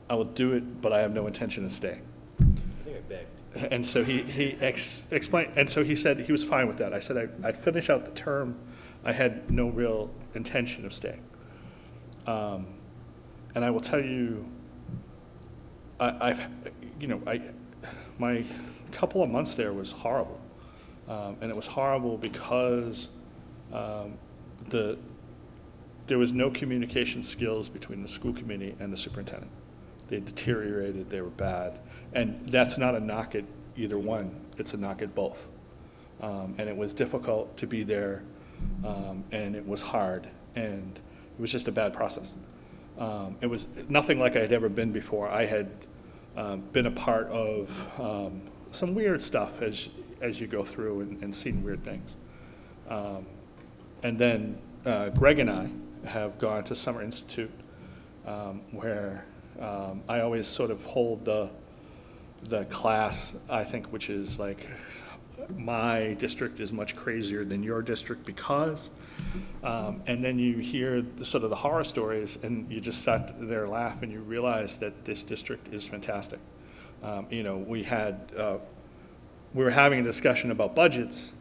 I will do it, but I have no intention of staying. I think I begged. And so he explained, and so he said he was fine with that. I said I'd finish out the term. I had no real intention of staying. And I will tell you, my couple of months there was horrible. And it was horrible because there was no communication skills between the school committee and the superintendent. They deteriorated, they were bad. And that's not a knock at either one, it's a knock at both. And it was difficult to be there, and it was hard, and it was just a bad process. It was nothing like I had ever been before. I had been a part of some weird stuff as you go through and seen weird things. And then Greg and I have gone to Summer Institute, where I always sort of hold the class, I think, which is like, my district is much crazier than your district because, and then you hear sort of the horror stories and you just sat there and laugh and you realize that this district is fantastic. We were having a discussion about budgets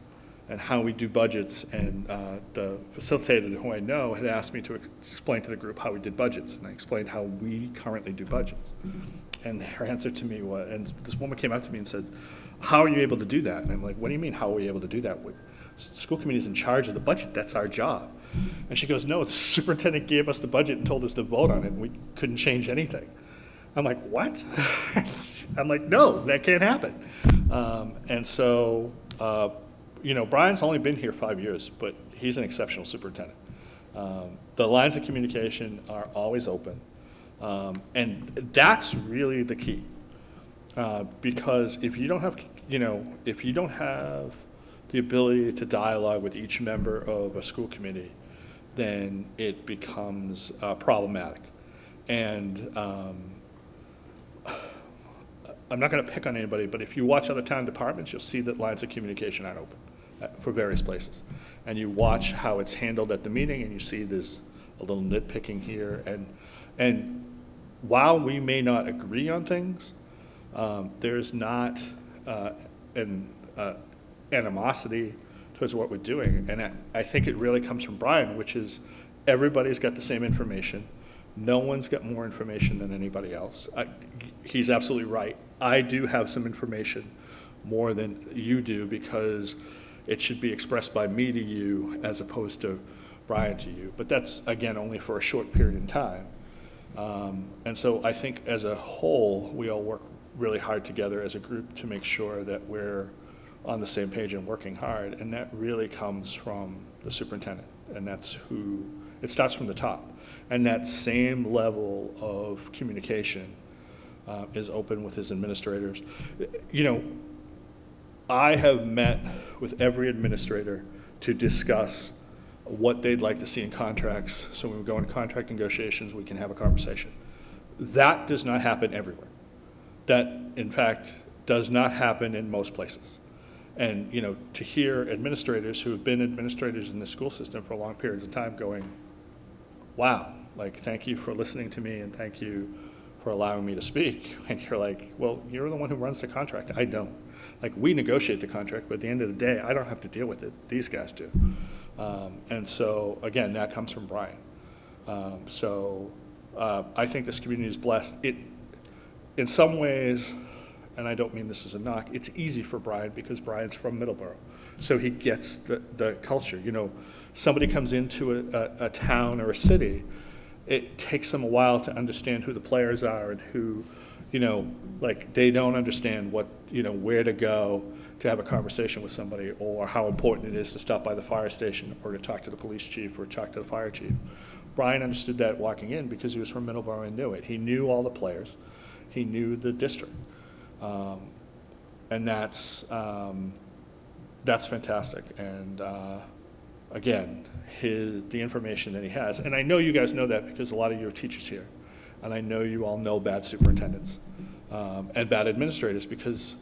and how we do budgets, and the facilitator who I know had asked me to explain to the group how we did budgets, and I explained how we currently do budgets. And her answer to me was, and this woman came up to me and said, how are you able to do that? And I'm like, what do you mean, how are we able to do that? School committee is in charge of the budget, that's our job. And she goes, no, the superintendent gave us the budget and told us to vote on it, and we couldn't change anything. I'm like, what? I'm like, no, that can't happen. And so, Brian's only been here 5 years, but he's an exceptional superintendent. The lines of communication are always open. And that's really the key. Because if you don't have, the ability to dialogue with each member of a school committee, then it becomes problematic. And I'm not going to pick on anybody, but if you watch other town departments, you'll see that lines of communication aren't open for various places. And you watch how it's handled at the meeting, and you see there's a little nitpicking here. And while we may not agree on things, there's not an animosity towards what we're doing. And I think it really comes from Brian, which is everybody's got the same information. No one's got more information than anybody else. He's absolutely right. I do have some information more than you do because it should be expressed by me to you as opposed to Brian to you. But that's, again, only for a short period in time. And so I think as a whole, we all work really hard together as a group to make sure that we're on the same page and working hard. And that really comes from the superintendent. And that's who, it starts from the top. And that same level of communication is open with his administrators. I have met with every administrator to discuss what they'd like to see in contracts. So when we go into contract negotiations, we can have a conversation. That does not happen everywhere. That, in fact, does not happen in most places. And, to hear administrators who have been administrators in the school system for long periods of time going, wow, thank you for listening to me and thank you for allowing me to speak. And you're like, well, you're the one who runs the contract. I don't. We negotiate the contract, but at the end of the day, I don't have to deal with it. These guys do. And so, again, that comes from Brian. I think this community is blessed. in some ways, and I don't mean this as a knock, it's easy for Brian because Brian's from Middleborough. So he gets the culture. You know, somebody comes into a town or a city, it takes them a while to understand who the players are and who, you know, like they don't understand what, you know, where to go to have a conversation with somebody, or how important it is to stop by the fire station or to talk to the police chief or talk to the fire chief. Brian understood that walking in because he was from Middleborough and knew it. He knew all the players. He knew the district. And that's fantastic. And again, the information that he has, and I know you guys know that because a lot of you are teachers here, and I know you all know bad superintendents and bad administrators because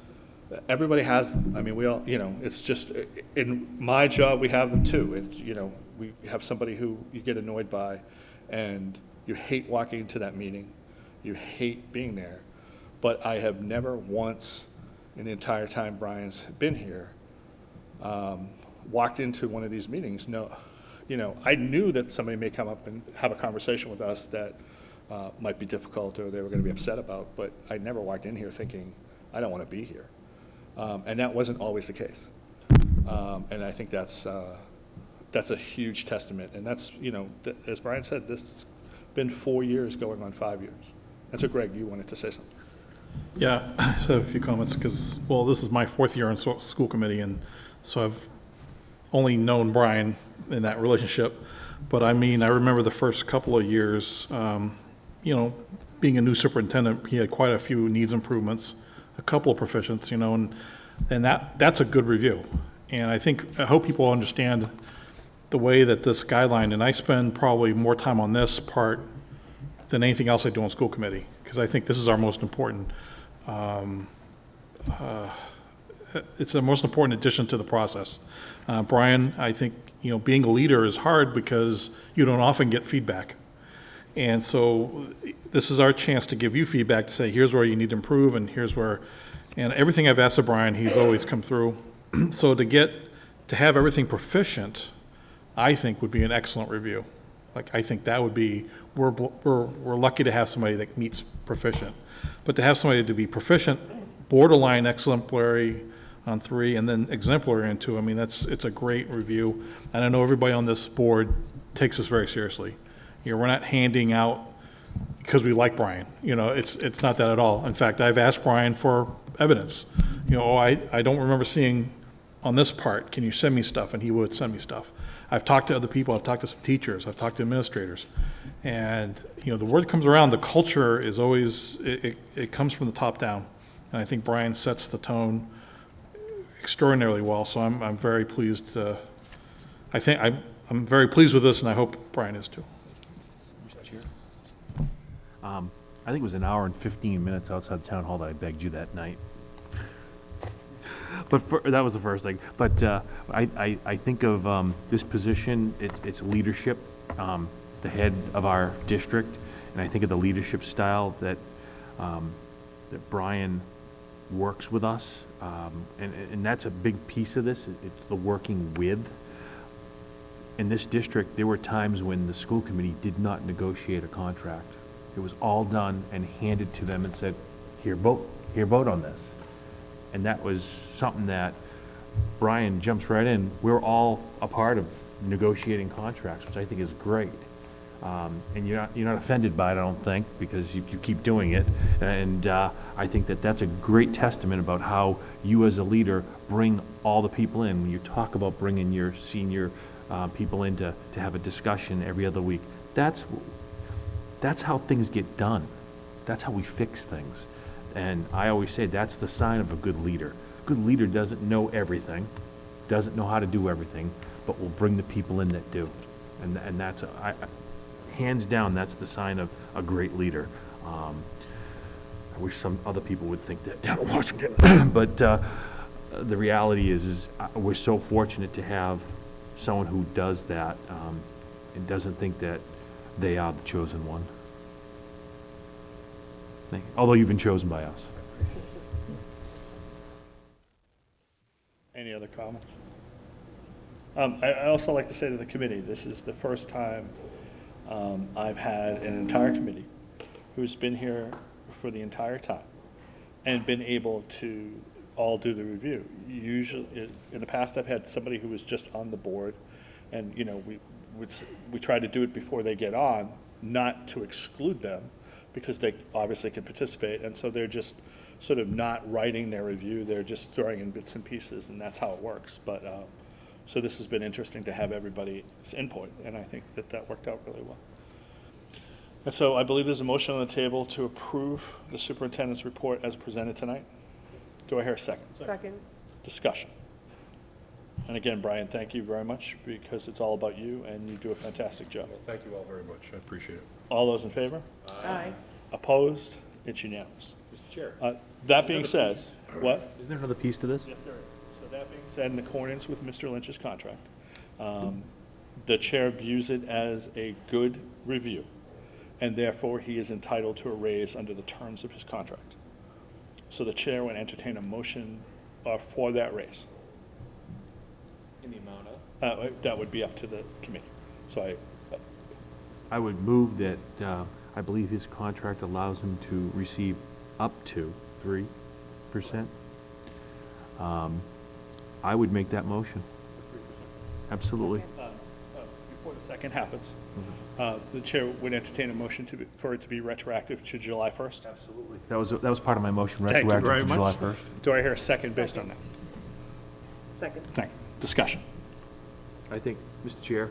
everybody has them. I mean, we all, you know, it's just, in my job, we have them too. It's, you know, we have somebody who you get annoyed by and you hate walking into that meeting. You hate being there. But I have never once in the entire time Brian's been here walked into one of these meetings. No, you know, I knew that somebody may come up and have a conversation with us that might be difficult or they were going to be upset about, but I never walked in here thinking, I don't want to be here. And that wasn't always the case. And I think that's a huge testament. And that's, you know, as Brian said, this has been 4 years going on 5 years. And so, Greg, you wanted to say something. Yeah, I just have a few comments because, well, this is my 4th year on school committee, and so I've only known Brian in that relationship. But I mean, I remember the first couple of years, you know, being a new superintendent, he had quite a few needs improvements, a couple of proficients, you know, and that's a good review. And I hope people understand the way that this guideline, and I spend probably more time on this part than anything else I do on school committee, because I think this is our most important, it's the most important addition to the process. Brian, I think, you know, being a leader is hard because you don't often get feedback. And so this is our chance to give you feedback to say, here's where you need to improve and here's where, and everything I've asked of Brian, he's always come through. So to have everything proficient, I think would be an excellent review. Like, I think that would be, we're lucky to have somebody that meets proficient. But to have somebody to be proficient, borderline exemplary on 3, and then exemplary on 2, I mean, it's a great review. And I know everybody on this board takes this very seriously. You know, we're not handing out because we like Brian. You know, it's not that at all. In fact, I've asked Brian for evidence. You know, I don't remember seeing on this part, can you send me stuff? And he would send me stuff. I've talked to other people, I've talked to some teachers, I've talked to administrators. And, you know, the word comes around, the culture is always, it comes from the top down. And I think Brian sets the tone extraordinarily well, so I'm very pleased I'm very pleased with this, and I hope Brian is too. I think it was an hour and 15 minutes outside the town hall that I begged you that night. But that was the first thing. But I think of this position, it's leadership, the head of our district, and I think of the leadership style that Brian works with us, and that's a big piece of this. It's the working with. In this district, there were times when the school committee did not negotiate a contract. It was all done and handed to them and said, here, vote on this. And that was something that Brian jumps right in. We're all a part of negotiating contracts, which I think is great. And you're not offended by it, I don't think, because you keep doing it. And I think that's a great testament about how you as a leader bring all the people in. When you talk about bringing your senior people in to have a discussion every other week, that's how things get done. That's how we fix things. And I always say that's the sign of a good leader. A good leader doesn't know everything, doesn't know how to do everything, but will bring the people in that do. And that's, hands down, that's the sign of a great leader. I wish some other people would think that down in Washington. But the reality is we're so fortunate to have someone who does that and doesn't think that they are the chosen one. Although you've been chosen by us. Any other comments? I also like to say to the committee, this is the first time I've had an entire committee who's been here for the entire time and been able to all do the review. Usually, in the past, I've had somebody who was just on the board, and, you know, we try to do it before they get on, not to exclude them, because they obviously can participate, and so they're just sort of not writing their review, they're just throwing in bits and pieces, and that's how it works. But, so this has been interesting to have everybody's input, and I think that worked out really well. And so I believe there's a motion on the table to approve the superintendent's report as presented tonight. Do I hear a second? Second. Discussion. And again, Brian, thank you very much, because it's all about you, and you do a fantastic job. Thank you all very much. I appreciate it. All those in favor? Aye. Opposed? It's unanimous. Mr. Chair. That being said, what? Isn't there another piece to this? Yes, there is. So that being said, in accordance with Mr. Lynch's contract, the chair views it as a good review, and therefore he is entitled to a raise under the terms of his contract. So the chair would entertain a motion for that raise. In the amount of? That would be up to the committee. So I would move that, I believe his contract allows him to receive up to 3%. I would make that motion. Absolutely. before the second happens, the chair would entertain a motion for it to be retroactive to July 1st. Absolutely. That was part of my motion, Thank you very retroactive to July much. 1st. Do I hear a second based on that? Second. Thank you. Discussion. I think, Mr. Chair,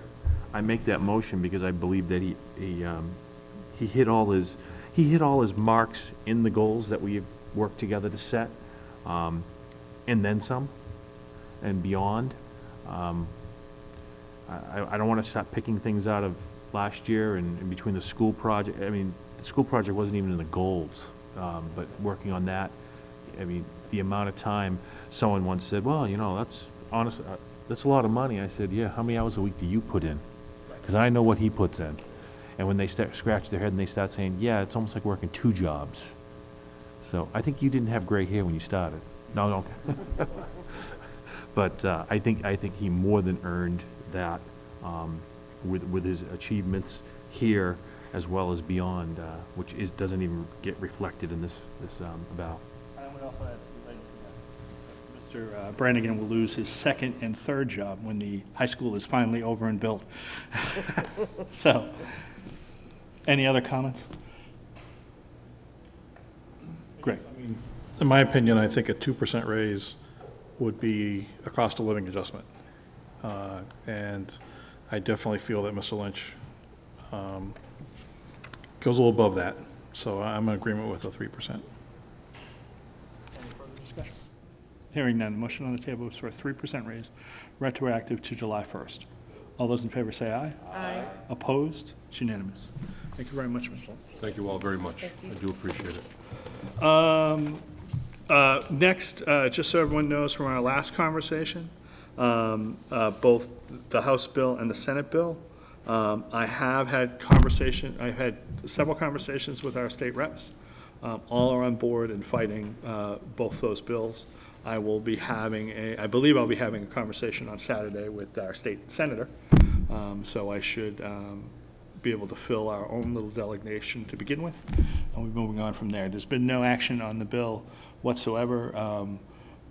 I make that motion because I believe that he hit all his marks in the goals that we have worked together to set, and then some, and beyond. I don't want to start picking things out of last year and between the school project. I mean, the school project wasn't even in the goals, but working on that, I mean, the amount of time, someone once said, well, you know, that's honestly, that's a lot of money. I said, yeah, how many hours a week do you put in? Because I know what he puts in. And when they start scratch their head and they start saying, yeah, it's almost like working 2 jobs. So I think you didn't have gray hair when you started. No, okay. But I think he more than earned that with his achievements here as well as beyond, which doesn't even get reflected in this ballot. I would also add Mr. Brannigan will lose his second and third job when the high school is finally over and built. So, any other comments? Great. In my opinion, I think a 2% raise would be a cost of living adjustment. And I definitely feel that Mr. Lynch goes a little above that. So I'm in agreement with the 3%. Any further discussion? Hearing none, the motion on the table is for a 3% raise, retroactive to July 1st. All those in favor say aye. Aye. Opposed? It's unanimous. Thank you very much, Mr. Lynch. Thank you all very much. I do appreciate it. Next, just so everyone knows from our last conversation, both the House bill and the Senate bill, I've had several conversations with our state reps. All are on board and fighting both those bills. I believe I'll be having a conversation on Saturday with our state senator. So I should be able to fill our own little delegation to begin with, and we're moving on from there. There's been no action on the bill whatsoever.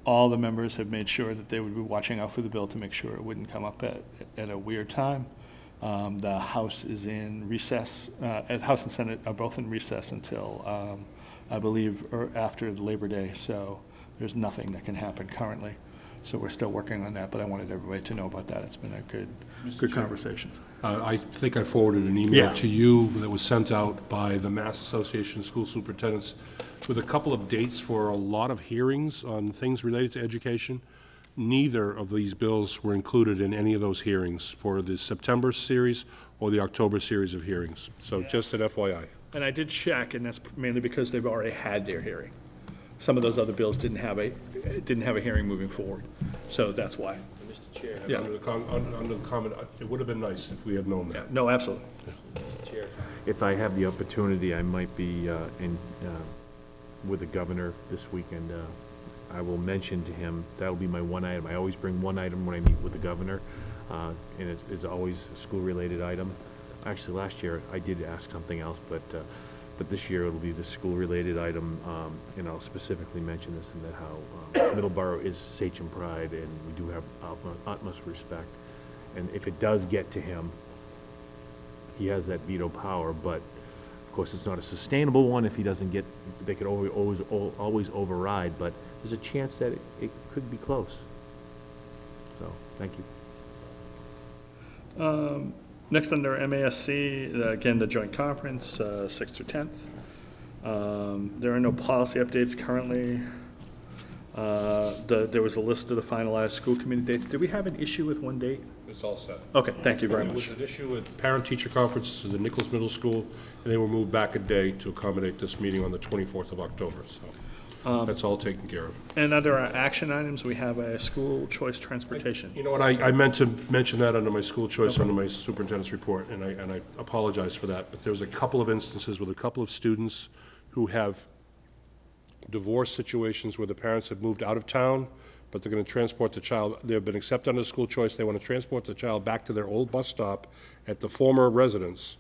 All the members have made sure that they would be watching out for the bill to make sure it wouldn't come up at a weird time. The House is in recess, House and Senate are both in recess until, I believe, after Labor Day, so there's nothing that can happen currently. So we're still working on that, but I wanted everybody to know about that. It's been a good conversation. I think I forwarded an email to you that was sent out by the Mass Association of School Superintendents with a couple of dates for a lot of hearings on things related to education. Neither of these bills were included in any of those hearings for the September series or the October series of hearings. So just an FYI. And I did check, and that's mainly because they've already had their hearing. Some of those other bills didn't have a hearing moving forward, so that's why. Mr. Chair. Yeah. Under the comment, it would have been nice if we had known that. Yeah, no, absolutely. Mr. Chair. If I have the opportunity, I might be with the governor this weekend. I will mention to him, that'll be my one item. I always bring one item when I meet with the governor, and it is always a school-related item. Actually, last year, I did ask something else, but but this year it'll be the school-related item, and I'll specifically mention this in that how Middleborough is Sachem pride, and we do have utmost respect. And if it does get to him, he has that veto power, but of course, it's not a sustainable one if he doesn't get, they could always override, but there's a chance that it could be close. So, thank you. Next, under MASC, again, the joint conference, 6th through 10th. There are no policy updates currently. There was a list of the finalized school committee dates. Did we have an issue with one date? It's all set. Okay, thank you very There was much. an issue with parent-teacher conferences at the Nicholas Middle School, and they were moved back a day to accommodate this meeting on the 24th of October, so that's all taken care of. And under our action items, we have a school choice transportation. You know what, I meant to mention that under my school choice, under my superintendent's report, and I apologize for that, but there's a couple of instances with a couple of students who have divorce situations where the parents have moved out of town, but they're going to transport the child, they've been accepted under school choice, they want to transport the child back to their old bus stop at the former residence,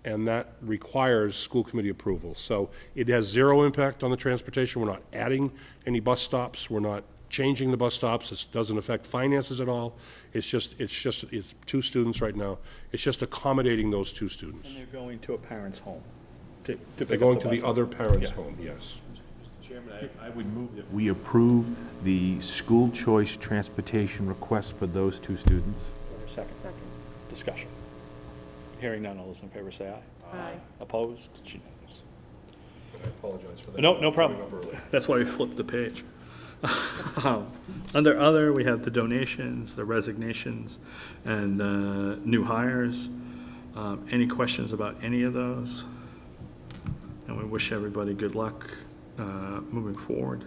and that requires school committee approval. So it has zero impact on the transportation, we're not adding any bus stops, we're not changing the bus stops, it doesn't affect finances at all, it's two students right now, it's just accommodating those two students. And they're going to a parent's home. to pick They're up going the to bus. the other parent's Yeah. home, yes. Mr. Chairman, I would move that we approve the school choice transportation request for those two students. Second. Discussion. Hearing none, all those in favor say aye. Aye. Opposed? It's unanimous. I apologize for that. No problem. Coming up early. That's why we flipped the page. Under other, we have the donations, the resignations, and new hires. Any questions about any of those? And we wish everybody good luck moving forward.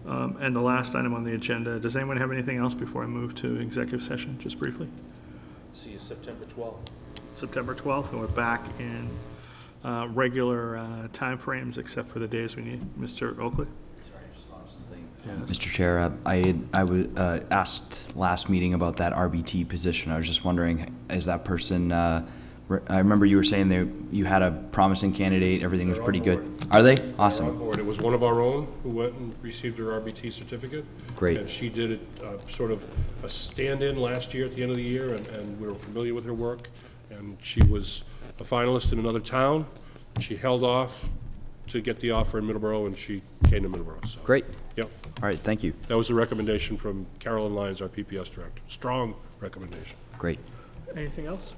And the last item on the agenda, does anyone have anything else before I move to executive session, just briefly? See you September 12th. September 12th, and we're back in regular timeframes, except for the days we need. Mr. Oakley? Sorry, I just thought of something. Yes. Mr. Chair, I was asked last meeting about that RBT position. I was just wondering, is that person, I remember you were saying you had a promising candidate, everything was They're pretty on good. board. Are they? They're on Awesome. board. It was one of our own who went and received her RBT certificate. Great. And she did it sort of a stand-in last year at the end of the year, and we were familiar with her work. And she was a finalist in another town. She held off to get the offer in Middleborough, and she came to Middleborough, so. Great. Yep. All right, thank you. That was a recommendation from Carolyn Lyons, our PPS director. Strong recommendation. Great. Anything else?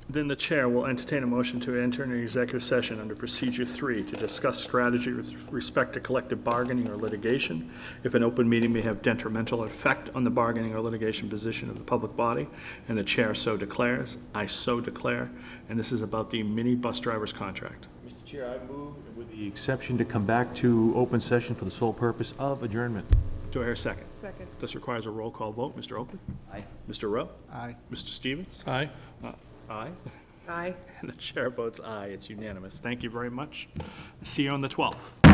Then the chair will entertain a motion to enter an executive session under Procedure 3 to discuss strategy with respect to collective bargaining or litigation. If an open meeting may have detrimental effect on the bargaining or litigation position of the public body, and the chair so declares, I so declare, and this is about the mini bus driver's contract. Mr. Chair, I move with the exception to come back to open session for the sole purpose of adjournment. Do I hear a second? Second. This requires a roll call vote. Mr. Oakley? Aye. Mr. Rowe? Aye. Mr. Stevens? Aye. Aye. Aye. And the chair votes aye. It's unanimous. Thank you very much. See you on the 12th.